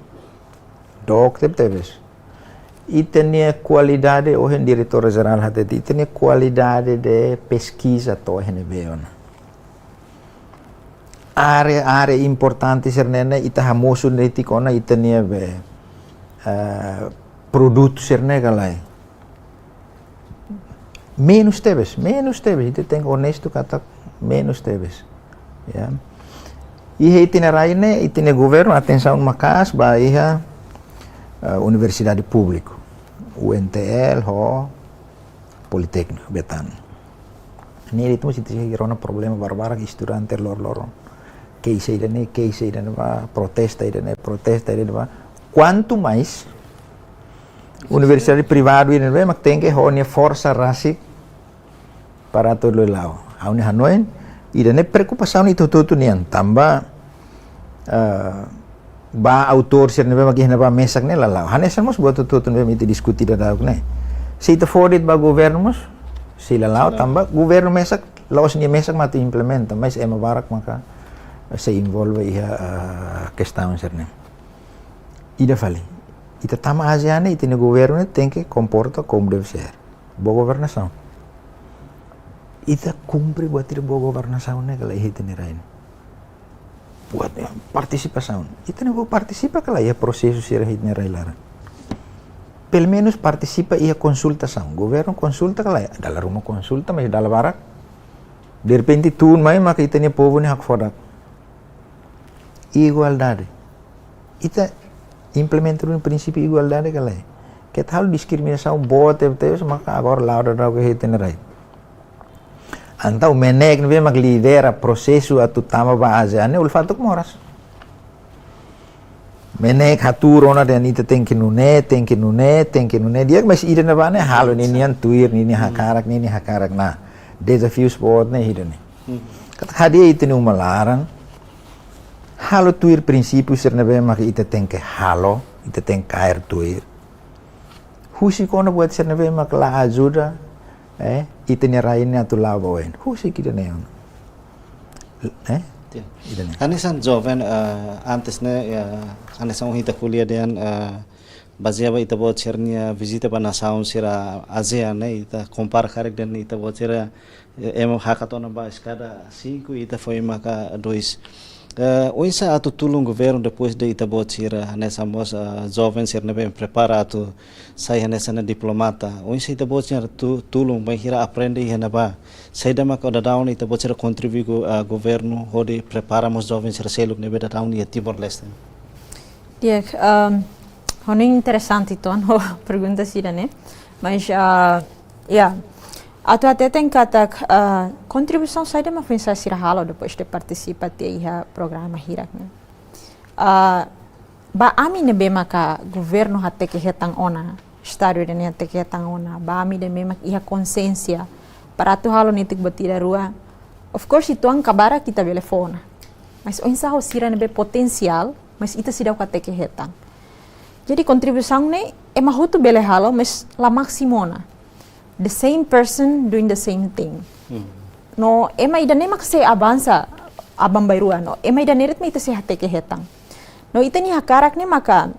Dok tebes. Itenia qualidade o diretor geral hat itenia qualidade de pesquisa to henbeon. Área importante sernene ita hamosu neti kona itenia be produto serne galai. Menos tebes ita tem honesto kata menos tebes. Ya. Ihe itinerário ne itine governo atenção makas ba iha universidade pública, UNTL, Politécnico, Betan. Ini itu masih terjadi problema barbar estudante lor. Case idane ba protesta idane ba. Quanto mais universidade privada idane ba mak tem que honia força rasik para todo lado. Aune Hanoi idane preocupação itu nian tambah ba autor sir nebe magih ba mesak ne lalau hanesan mos buat tutun be miti diskuti da ne si te fodit ba governo mos si lalau tamba governo mesak laos ni mesak mati implementa mas ema barak maka se involve iha questão sir ne ida fali ita tama aziane itine governo tem que comporta como deve ser boa governação ita cumpre buat ir boa governação ne kala itine rain buat participação. Itu não vou participa kalau ia processo sirahit ne railara. Pelo menos participa ia consultação. Governo consulta kalau ia dalam rumah consulta mas dalam barak. De repente tuun mai maka itu ne povo ne hak fodak. Igualdade. Ita implementar prinsípio igualdade kalau ia. Kita hal diskriminação bote maka agora lauda da ke hit ne rai. Antau menek nebe mag lidera prosesu atu tama ba aziane ulfatuk moras. Menek haturona dan ita tenki nune dia mas ida na bane halo ni nian tuir ni hakarak na desafio sport ne hidane. Kata hadia itu ni umalarang halo tuir prinsipio sir nebe mag ita tenke halo ita tenk kair tuir. Husi kona buat sir nebe mag la ajuda itine rainnya tu lawain. Husi kita neon. Anesan jovem antes ne anesan hita kuliah dan baseaba ita buat cernia visita pa nasaun sira ASEAN ne ita compara karek dan ita buat cera emo hackathon ba escada 5 ita foi maka 2 Oinsa atu tulung governo depois de ita buat cera nessa mos jovem ser ne bem preparado sai nessa na diplomata oinsa ita buat cera tulung bem hira aprende hena ba sai da maka da down ita buat cera contribui governo hode preparamos jovens ser seluk ne beda down ia Timor Leste. Dia honing interessante ton pergunta sida ne mas atu até tem kata contribuição sai de uma função sirahalo depois de participar de programa hirak ne ba ami ne bema ka governo hatte ke hetang ona estado de hatte ke hetang ona ba ami de bema iha consciência para tu halo nitik batira rua of course itu ang kabara kita telefona mas o insa ho sira ne be potensial mas ita sidau kate ke hetang Jadi kontribusaun ne ema hutu bele halo mas la maximona. The same person doing the same thing. No ema ida nema se avansa abang bairua no. Ema ida neret me ita se hate ke hetang. No ita ni hakarak ne maka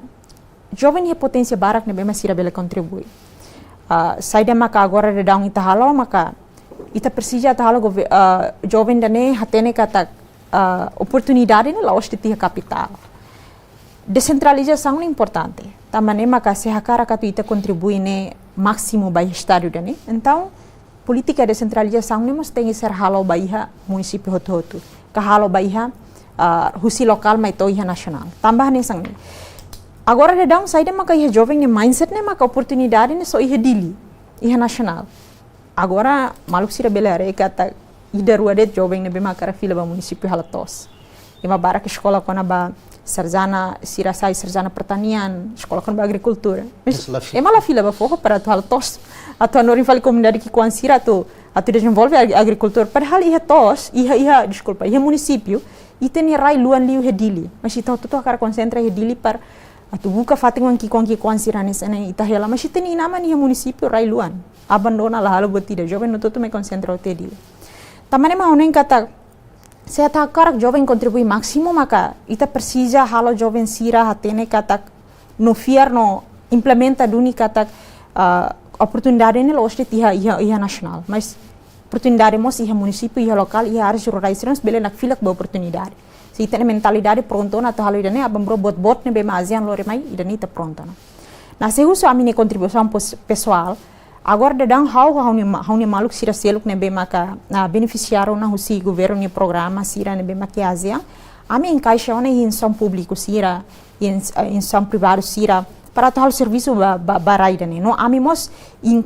jovem ni potência barak ne bema sira bele contribui. Saida maka agora de daun ita halo maka ita persija ita halo jovem dane hatene kata oportunidade ne laos de tia capital. Descentralização é importante. Também maka se hakara katu ita contribui ne máximo bai estado dane. Então política de descentralização ne mos tem ser halo baiha município hotu. Ka halo baiha husi lokal mai to iha nasional. Tambah ne sang. Agora de down side maka iha jovem ne mindset ne maka oportunidade ne so iha dili iha nasional. Agora maluk sira belare kata ida rua de jovem ne bema kara fila ba município halatos. Ima barak escola kona ba sarjana sira sai sarjana pertanian, escola kona ba agricultura. Ema la fila ba foco para tu halatos. Atu anorin fali comunidade que com sira tu atu desenvolve agricultura. Padahal iha tos, iha município e tem rai luan liu hedili. Mas ita tu akara concentra hedili par atu buka fating wan kikon siranes ene ita hela mas ita ni nama ni município rai luan. Abandona la halo botida jovem no toto me concentra o tedili. Tamane ma onen kata se ata karak jovem contribui máximo maka ita precisa halo jovem sira hatene kata no fiar no implementa duni kata oportunidade ne los iha nasional. Mas oportunidade mos iha município iha lokal iha áreas rurais sirans bele nak filak ba oportunidade. Se ita mentalidade pronto na ta halo idane abam bot ne be mazian lore mai idane ita pronto na. Na se uso a minha contribuição pessoal agora de dan hauni maluk sira seluk ne be maka beneficiaram na husi governo ni programa sira ne be maka ASEAN ami encaixa ona insom público sira insom privado sira para tal serviço baraida ne no ami mos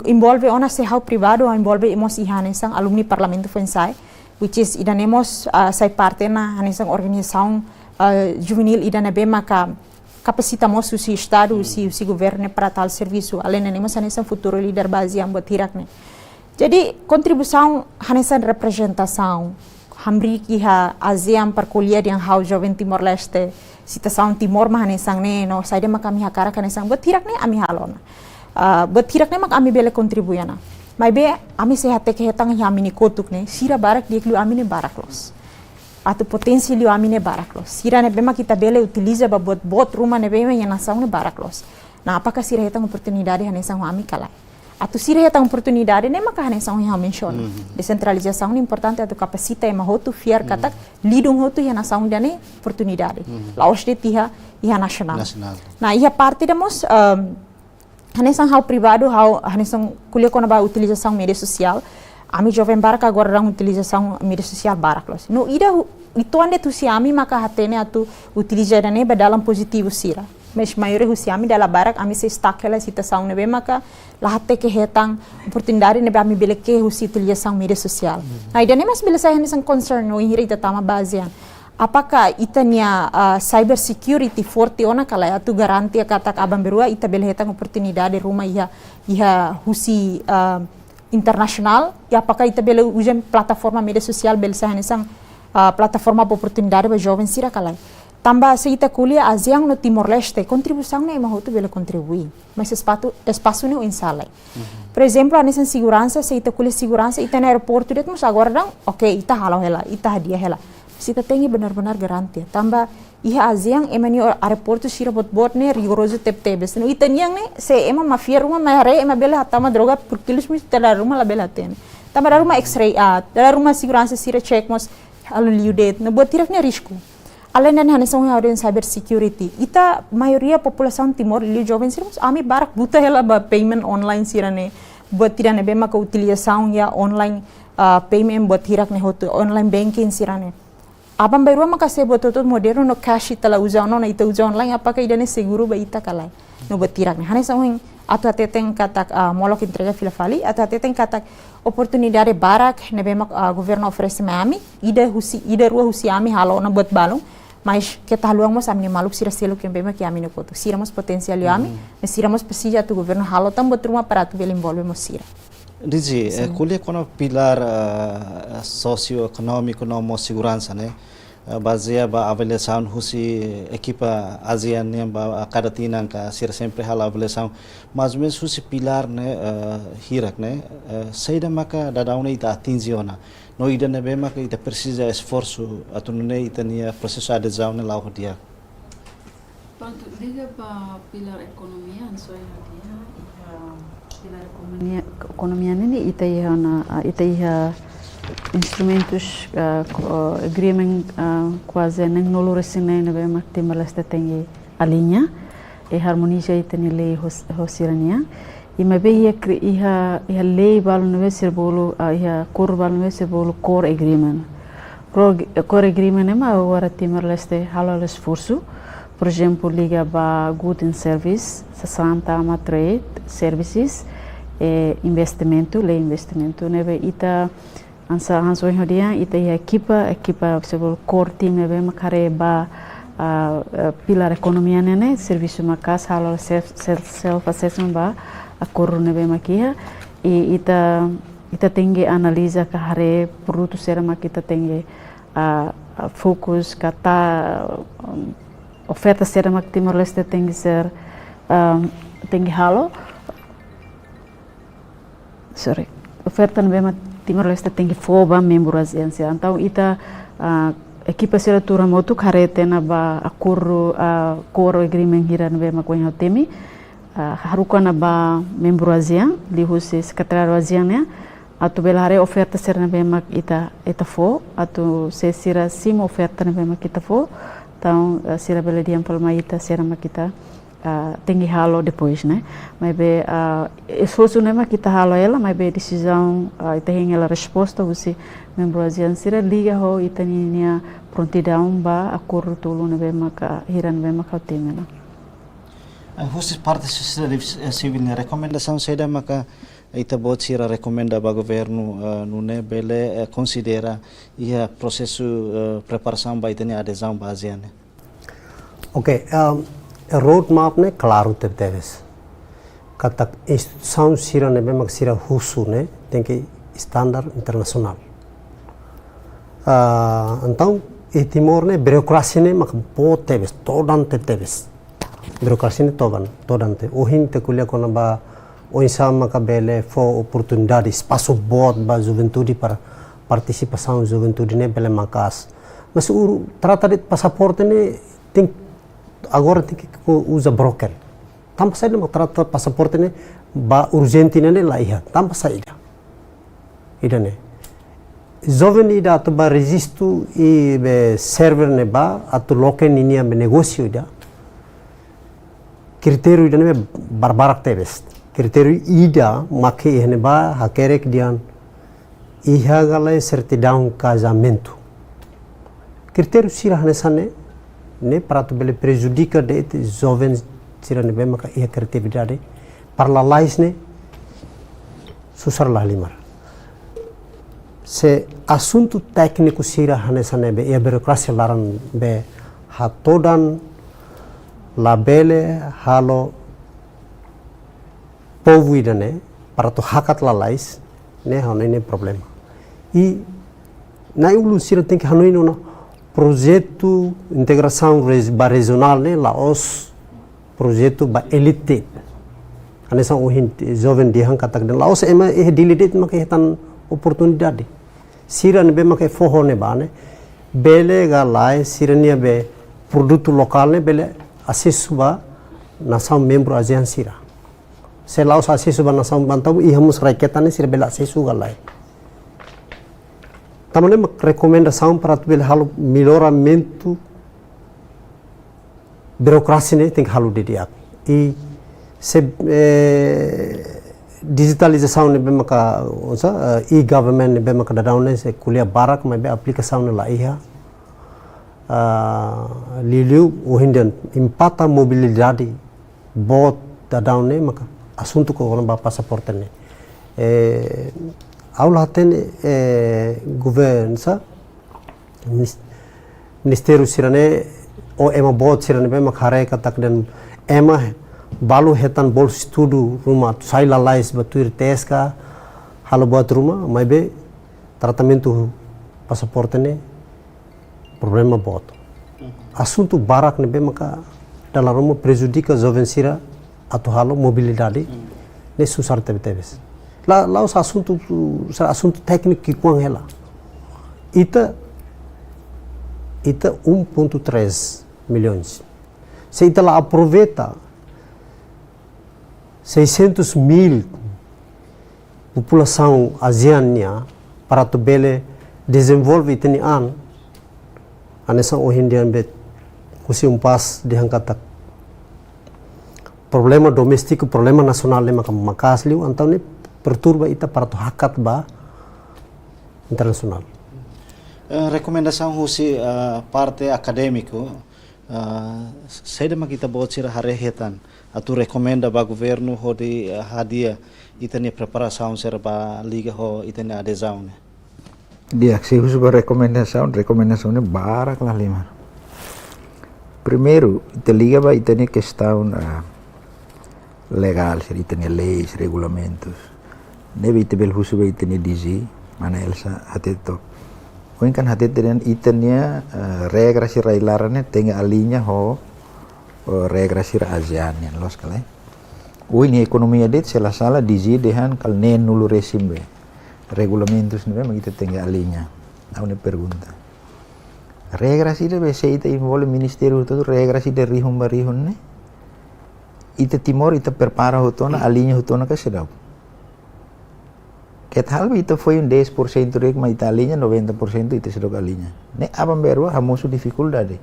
envolve ona se hau privado envolve mos ihane sang alumni parlamento fensai which is idanemos sai parte na hanesang organização juvenil idane be maka capacitamos o estado o governo para tal serviço além nemos hanesang futuro líder base yang buat hirak ne jadi kontribusaun hanesang representação hamri kiha ASEAN perkuliah yang hau jovem Timor Leste situação Timor mah hanesang ne no saide maka mi hakara hanesang buat hirak ne ami halona buat hirak ne maka ami bele kontribuyana mai be ami sehat ke hetang ya amini kotuk ne sira barak dia klu amine barak los atau potensi liu amine barak los sira ne bema kita bele utiliza ba bot rumah ne bema yang nasang ne barak los na apakah sira hetang oportunidade hanesang ami kalai atau sira hetang oportunidade ne maka hanesang ya mention descentralização importante atau kapasita ema hotu fiar katak lidung hotu ya nasang dane oportunidade laos de tiha iha nasional na iha parte demos hanesang hau privado hau hanesang kuliah kona ba utilização media social ami jovem barak agora dang utilização media social barak los no ida itu ande tu si ami maka hatene atu utilizarane ba dalam positivo sira mas maioria husi ami dalam barak ami se stuck hela situação ne be maka lahate ke hetang oportunidade ne be ami beleke husi utilização media social na ida ne mas bila saya hanesang concern no hira ita tama basean apakah itania cyber security forte ona kala atu garanti katak abang berua ita bele hetang oportunidade rumah iha husi internasional e apakah ita bele ujem plataforma media sosial bele sahanesang plataforma oportunidade ba jovem sira kala tambah se ita kuliah ASEAN no Timor Leste contribuição ne ema hotu bele contribuir mas espaço ne o insalai por exemplo anesan segurança se ita kuliah segurança ita na aeroporto det mas agora dang okay ita halau hela ita hadiah hela kita tengi benar-benar garanti tambah iha ASEAN emani aeroporto sira bot ne rigoroso tebes no itaniang ne se ema mafia rumah mahare ema bela hatama droga por quilos mis tela rumah la bela ten tambah da rumah x-ray da rumah segurança sira check mos alu liudet no buat tirak ne risco além dan hanesang hauden cyber security ita maioria população Timor liu jovem sira ami barak buta hela ba payment online sira ne buat tirak ne bema ka utilização ya online payment buat tirak ne hotu online banking sira ne abang baru maka se botot moderno no cash itala usa no na ita usa online apakah idane seguro ba ita kalai no betirak ne hanes sawing atau ateteng katak molok entrega filafali atau ateteng katak oportunidade barak ne bemak governo oferece ami ida rua husi ami halo na buat balong mas kita haluang mos amni maluk sira selo que bemak ami no koto sira mos potensial ami sira mos precisa tu governo halo tam buat rumah para tu belim envolve mos sira Dizi, kuliah kono pilar socioeconômico no mo segurança, né? baseia ba avaliação husi equipa ASEAN né ba cada tinang ka sira sempre hala avaliação mas mesmo husi pilar né hirak né saída maka dadauna ita atinziona no ida ne bema que ita precisa esforço atunune itania processo de adesão né lá dia. Pronto, liga para pilar economia, so pilar economia ini ita instrumentos agreement quase nem nolo resine ne bema Timor Leste tem a linha e harmoniza ita ni lei hosirania e me be ia lei balu ne ser bolo ia cor balu ne ser bolo core agreement core agreement é ma agora Timor Leste halal esforço. Por exemplo, liga para Goods and Service, 60 Trade Services, investimento, lei investimento, nebe ita ansa hanso hodia ita equipa sebol core team nebe makare ba pilar economia nene serviço makas halal self assessment ba akor nebe makia e ita tenge analisa ka hare produto sera makita tenge fokus kata oferta sera mak Timor Leste tem que ser tem que halo oferta no bema Timor Leste tem que foba membro ASEAN então ita equipa sera tura motu karete na ba acordo core agreement hira no bema com temi haruka na ba membro ASEAN li husi secretário ASEAN ya atu belare oferta sera no bema ita fo atu se sira sim oferta no bema kita fo então sira belediam palmaita sira makita tem halo depois né mas be esforço não é kita halo ela mas be decisão tem ela resposta você membro ASEAN sira liga ho itania prontidão ba acordo tolo ne be maka hiran be maka temena você parte civil ne recomendação seda maka ita bot sira recomenda ba governo nune bele considera ia processo preparação ba itania adesão ba ASEAN. Ok, roadmap ne claro teves. Kata instituição sira ne bem sira husu ne tem que standar internacional. Então e Timor ne burocracia ne mak bot teves, todan teves. Burocracia ne todan te. Ohin te kuliah kona ba oinsama ka bele for oportunidade espaço bot ba juventude para participação juventude ne bele makas. Mas o trata de passaporte ne tem agora tem que usa broker. Tanpa saída mak trata passaporte ne ba urgente ne la iha. Tanpa saída. Ida ne. Jovem ida to ba registro e be server ne ba atu loken ini be negócio ida. Critério ida ne barbarak teves. Critério ida make ne ba hakerek dian iha galai certidão casamento. Critério sira hanesane ne prato bele prejudica de jovens sira ne be maka iha criatividade para lais ne susar lalimar. Se assunto técnico sira hanesane be ia burocracia laran be hatodan labele halo povo ida ne para to hakat lalais ne hone ne problema. E na ulu sira tem que hanoi no projeto integração regional ne Laos projeto ba elite anesa ohin jovem dihang katak den Laos ema dilidet make tan oportunidade sira ne be make foho ne ba ne bele ga lai sirania be produto local ne bele acesso ba nação membro ASEAN sira se Laos acesso ba nação bantau e hamus rakyat ne sira bele acesso ga lai. Também uma recomendação para tu halo melhoramento burocracia ne tem halo de dia e se digitalização ne bem maka e-government ne bem maka dadau ne se kuliah barak mas be aplicação ne la iha liliu ohindan impata mobilidade bot dadau ne maka assunto ko ba passaporte ne aula ten governo sa ministério sirane o ema bot sirane be makhare katak den ema balu hetan bol studu rumah sai lalais batuir teska halo buat rumah mai be tratamento passaporte ne problema bot. Assunto barak nebe maka dalam rumah prejudica jovem sira atau halo mobilidade ne susar tebes. Lá os assunto técnico que com ela. Ita 1.3 milhões. Se ita lá aproveita 600.000 população asiánia para tu bele desenvolve teni anessa ohindian bet kusi umpas dihangkatak problema domestik problema nasional lema makas liu antau ni perturba ita para tu hakat ba internasional. Rekomendação husi parte akademiko saya kita buat sira harehetan atau rekomenda ba governo hodi hadia itani preparação serba liga ho itani adesão. Dia se usa recomendação barak lah lima. Primeiro, ita liga ba itani questão legal, ser itani leis, regulamentos. Nebe ita bel husu ba itani dizi, mana elsa hateto. Oin kan hateto dengan itania regra si railarane tenga alinya ho regra si ASEAN yang los kalai. Oin ekonomia det sela dizi dehan kal nen nulu resimbe. Regulamentos nebe magita tenga alinya. Aku ne pergunta. Regra si de bese ita involve ministerio todo regra si de rihun barihun ne. Ita timor ita prepara hotona alinya hotona ka sedau. Ket hal ita foi 10% rek ma ita alinya 90% ita sedau alinya. Ne abang berwa hamusu dificuldade.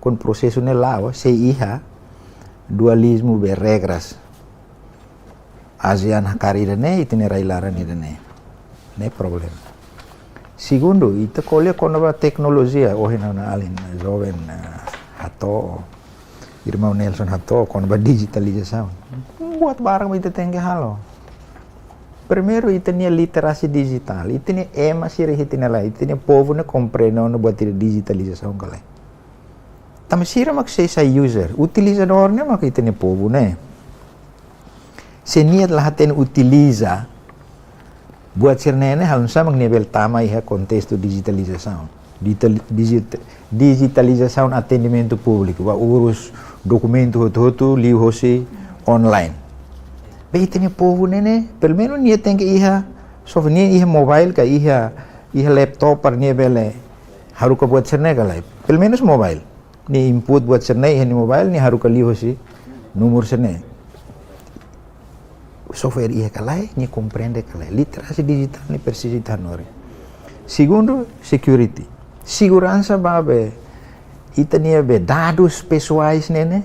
Con processo ne lawa se iha dualismo be regras. ASEAN hakarida ne itine railaran idene. Ne problema. Segundo, ita kolha com nova tecnologia, hoje não alin jovem hato, irmão Nelson hato com nova digitalização. Buat barang ita tem que halo. Primeiro ita nia literasi digital, ita nia ema siri hitina lá, ita nia povo ne compreende no buat digitalização kale. Tam sira mak sa user, utilizador ne mak ita nia povo ne. Se nia lah ten utiliza buat sirnene halun sa magnivel tama iha contexto digitalização. Digitalização atendimento público, wa urus documento hotu liu hosi online. Beitin ni povo nene, pelo menos nia tem que iha software iha mobile ka iha laptop par nia bele haruka buat sirne kalai. Pelo menos mobile. Ni input buat sirne iha ni mobile ni haruka liu hosi nomor sirne. Software ia kalai, ni compreende kalai. Literasi digital ni persisita nori. Segundo, security. Segurança babe. Ita nia be dados pessoais nene.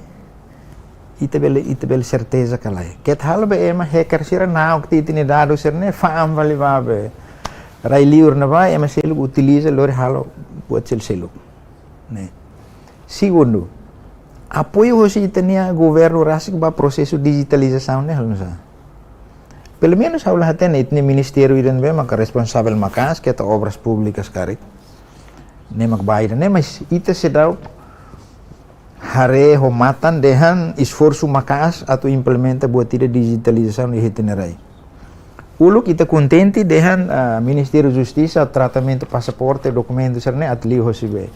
Ita bel certeza kalai. Ket hal be ema hacker sira nauk ti ni dados sirne faam vali babe. Rai liur na ba ema selu utiliza lori halo buat selu. Ne. Segundo, apoio hoje ita nia governo rasik ba prosesso digitalização ne halun sa. Pelo menos haulah aten itni ministério iran be maka responsável makas que ta obras públicas karik. Ne mak baida ne mas ita sedau hare homatan dehan esforço makas atau implementa buat tidak digitalização di itinerai. Uluk ita contente dehan Ministério Justiça tratamento passaporte documento serne atli hosibe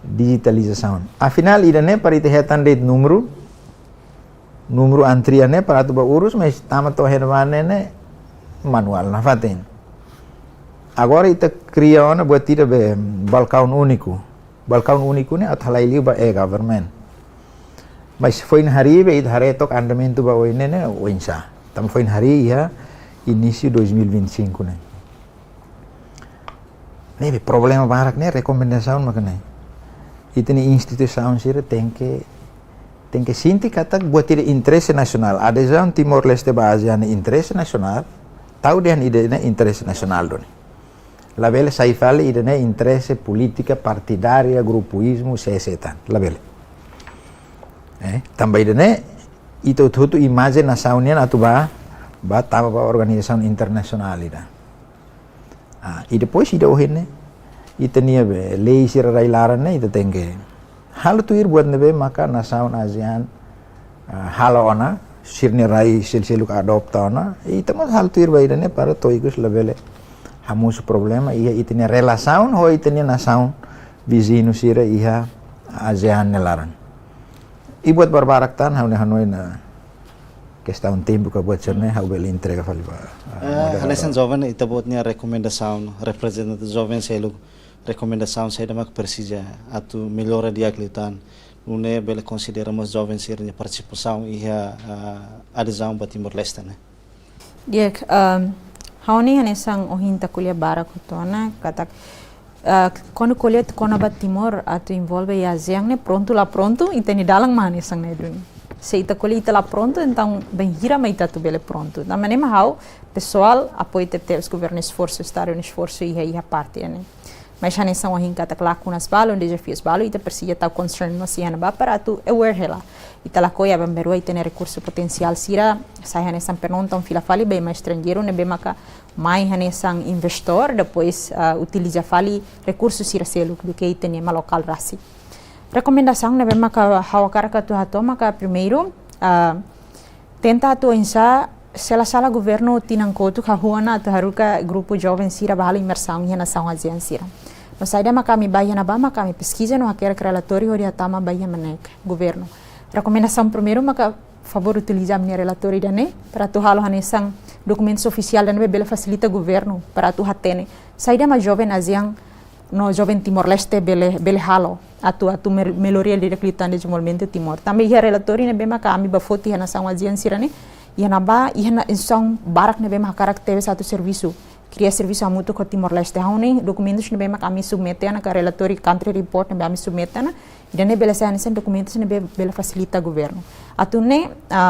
digitalização. Afinal irane para ita hetan det número antriannya para tu urus mas tamat to hermane ne manual na faten. Agora ita cria ona buat tidak be balcão único. Balcão único ne athalai liu ba government. Mas foi na hari be ita hari tok andamento ba oine ne oinsa. Tam foi na hari ya início 2025 ne. Ne problema barak ne rekomendação makane. Ita ni instituição sira tem que sinti kata buat tidak interesse nasional. Adesão Timor-Leste ba ASEAN interesse nasional. Tahu dia ide interesse nasional doni. Labele saifale ide interesse politika partidaria grupuismo sesetan. Labele. Tambah ide itu imagem nasional atau ba tama ba organisasi internasional ida. Ide depois ide ohine ite nia be lei sira railaran ne ite tengke. Hal tu ir buat nebe maka nasaun ASEAN halo ona sirne rai selseluk adopta ona ita mas hal tu ir baidane para toikus labele hamus problema ia itine relasaun ho itine nasaun vizino sira iha ASEAN nelaran. Ibuat barbarak tan Hanoi na questão tempo que buat cerne hau beli entrega fali ba. Hanesan jovem ita buatnya rekomendação representante jovem selu rekomendação saya mak persija atu melhora dia klitan une bele consideramos jovens sirnya participação iha adesão ba Timor Leste né. Diek haoni hanesang ohinta kuliah barak hutona katak quando colher quando ba Timor atu envolve a ASEAN né pronto lá pronto e tem dalang manesang né dun. Se ita colher ita lá pronto então bem gira mas ita tu bele pronto. Da maneira how pessoal apoio os governo esforço estar um esforço e a parte né. Mas já nessa uma rinca tak lacunas balo, onde desafios balo, ita persia tal concern no si hana ba para tu aware hela. Ita la coia bamberu ita ne recurso potencial sira, sai hana sam penonton fila fali bem mais estrangeiro ne bem maka mai hana sang investor depois utiliza fali recurso sira selu do que ita ne local rasi. Recomendação ne bem maka hawakara ka tu hato maka primeiro tenta tu insa sela governo tinangkotu kahuana tu haruka grupo jovem sira bala imersão e nação ASEAN sira. Mas saída kami baia na bama kami pesquisa no aquele relatório de atama baia manek governo. Recomendação primeiro maka favor utilizar minha relatório dane para tu halo hanesang documentos oficial dane bela facilita governo para tu hatene. Saída ma jovem ASEAN no jovem Timor Leste bele halo atu melhoria de recrutan de desenvolvimento Timor. Também ia relatório ne bema kami bafoti nação ASEAN sira ne. Ia ba ia insong barak ne bema karakter satu serviço cria serviço a mútuo com Timor Leste hauni documentos ne bema kami submete na relatório country report ne bema submete na e ne bela sa nesen documentos ne bela facilita governo atu ne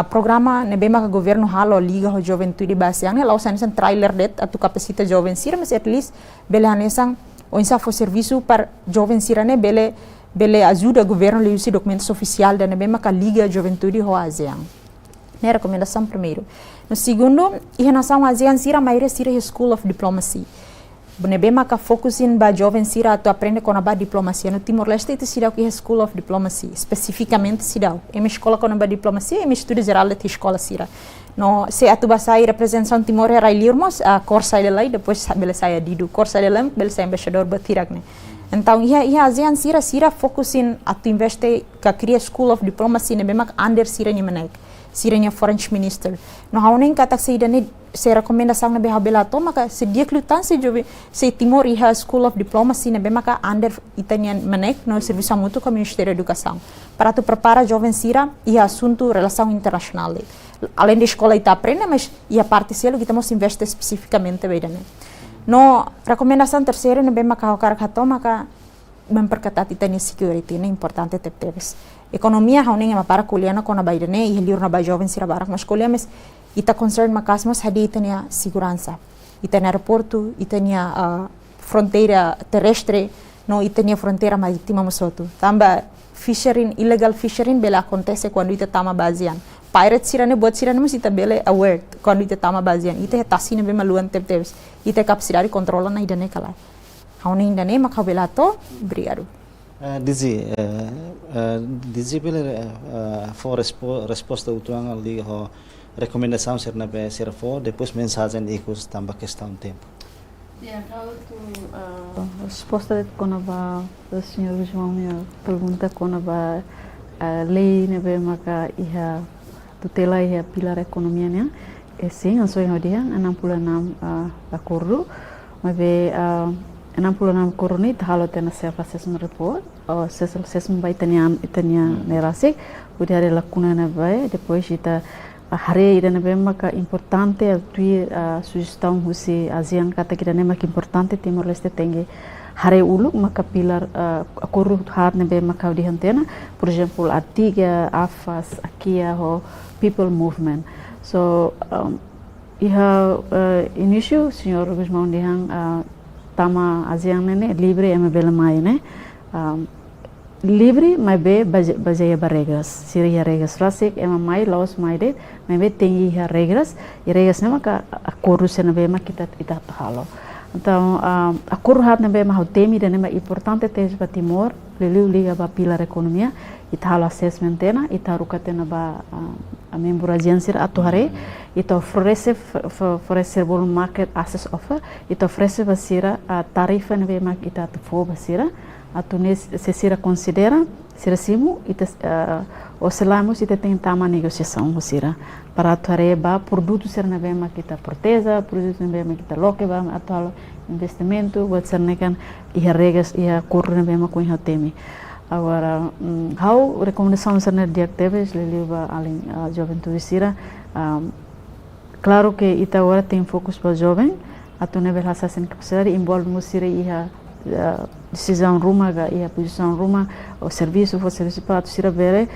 programa ne bema ka governo halo liga ho juventude base ne lau sa nesen trailer det atu capacita jovem sira mas at least bela nesang o insa fo serviço para jovem sira ne bele ajuda governo li usi documentos oficial da ne bema ka liga juventude ho ASEAN. Né, recomendação primeiro. No segundo, em relação à ASEAN, sira maioria sira School of Diplomacy. Nebe maka focus in ba jovem sira tu aprende com a ba diplomacia no Timor Leste te sira que School of Diplomacy, especificamente sira. Em escola com a ba diplomacia, em estudo geral de escola sira. No se atu ba sai representação Timor era ilirmos a corsa de lá depois bele sai didu corsa de lá bele sai embaixador batirak né. Então ia ASEAN sira focus in atu investe ka cria School of Diplomacy nebe mak under sira ni manek. Siranya foreign minister. No hauning katak se idane se recomendação na beha belato maka se dia klutan se jove se Timor iha School of Diplomacy na be maka under itanian manek no serviço mútuo com o Ministério da Educação para tu prepara jovem sira e assunto relação internacional. Além da escola ita aprende mas e a parte selo que estamos investe especificamente bem né. No recomendação terceira na be maka hokar khato maka memperketat itania security ne importante tepes. Economia hauning ma para kuliana kona baidane e liur na ba jovem sira barak mas kuliah mas ita concern makasmos hadi itania segurança. Itania aeroporto, itania fronteira terrestre, no itania fronteira maritima mosotu. Tamba fishing, illegal fishing bela acontece quando ita tama bazian. Pirates sira ne bot sira ne mas ita bele aware quando ita tama bazian. Ita tasine be maluan tepes. Ita capacidade controla na idane kala. Hauning dane makabelato brigaru. Dizi bele for resposta utuang ali ho recomendação ser na be ser for depois mensagem ikut tambah questão tempo. Yeah, kalau tu resposta kona ba o senhor João me pergunta kona ba lei nebe maka iha tutela iha pilar ekonomia nya sim ansoi hodia 66 acordo mabe 66 koroni tahalo tena self assessment report ou self assessment by itania nerasik udah ada lakuna na vai depois ita hari ida na maka importante tui sugestão husi ASEAN kata kita ne maka importante Timor Leste tenge hari ulu maka pilar acordo har ne maka di hantena por exemplo artiga AFAS akia ho people movement so iha início senhor Guzmão dihang tama ASEAN ne libre ema bela mai ne livre mai be baseia ba regras siria regras rasik ema mai laos mai de mai be tengi ha regras e regras ne maka acordo se na be ma kita halo então acordo hat ne be ma temi de ne ma importante te ba Timor lelu liga ba pilar ekonomia ita halo assessment tena ita rukatena ba a membro ASEAN sir atu hare ita oferece bol market access offer ita oferece basira tarifa ne be ma kita tu fo basira atu se sira considera sira simu ita oscilamos ita tem tama negociação sira para atu areba produto sira na bema kita proteza produto na bema kita loke ba atual investimento buat sernekan iha regas iha kurro na bema com iha temi. Agora, how recomendação sira dia teves leliba além juventude sira claro que ita agora tem fokus para jovem atu nível hasasin capacidade envolve musira iha decisão rumah ga iha posição rumah o serviço para atu sira bere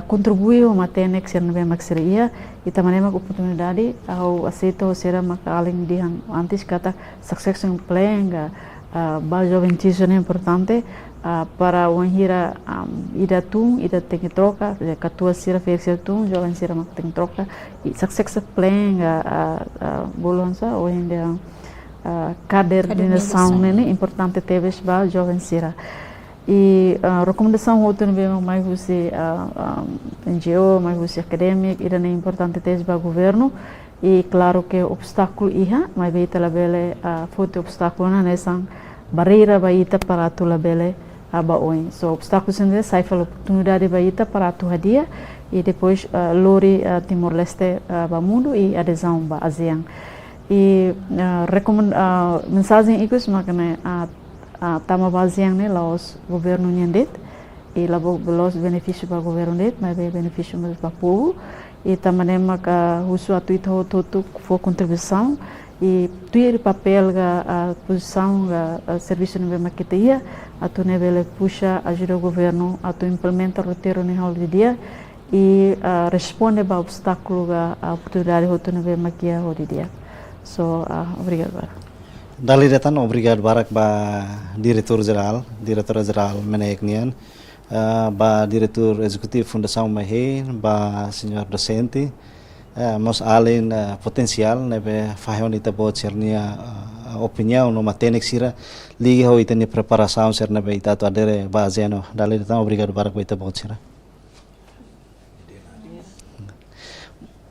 contribuir uma tenek sira nebe maksira iha ita manema oportunidade au aceita o sira maka além dihan antes kata succession plan ga ba jovem tiso é importante para wanhira ida tung ida tem que troca katua sira fexer tung jovem sira mak tem troca succession plan ga bolonsa o ainda kader dinasão nene importante teves ba jovem sira e recomendação outro nível mais você NGO mais você acadêmico ida é importante teves ba governo e claro que obstáculo iha mais beita la bele foto obstáculo na nessa barreira baita para tu la bele abaoin so obstáculo sendiri sai fala oportunidade baita para tu hadia e depois lori Timor Leste ba mundo e adesão ba ASEAN e mensagem ikus makna tama baziang ne laos governo nyendet e labo los benefício para governo net mas benefício para povo e também maka usu atu ito totu for contribuição e tuir papel ga posição ga serviço no makita ia atu nebele puxa ajuda o governo atu implementa roteiro ne hal dia e responde ba obstáculo ga oportunidade hotu nebe makia hodi dia. So, obrigado, Barak. Dali datan, obrigado, Barak, ba diretor-geral Menaeknian, ba diretor executivo Fundação Mahe, ba senhor docente, mas além potencial, nebe fahion ita bot sernia opinião no matenik sira, liga ho ita ni preparação ser nebe ita tu adere ba azeno. Dali datan, obrigado, Barak, ba ita bot sira.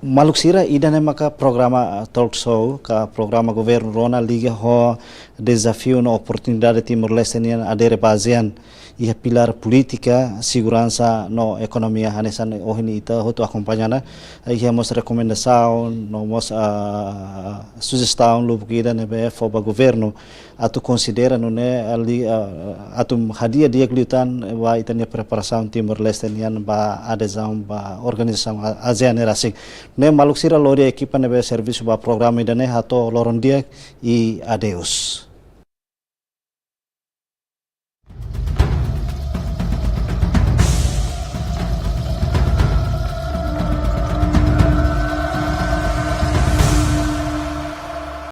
Maluk sira ida ne maka programa talk show ka programa governo rona liga ho desafio na oportunidade Timor Leste nian adere basean ia pilar política segurança no economia hanesan ohini ita hotu acompanhana ia mos recomendação no mos sugestão lo bukida ne be fo ba governo atu considera no ne ali atu hadia dia kliutan wa ita ne preparação Timor Leste nian ba adesão ba organização ASEAN erasik ne maluk sira lori equipa ne be serviço ba programa ida ne hato loron dia e adeus.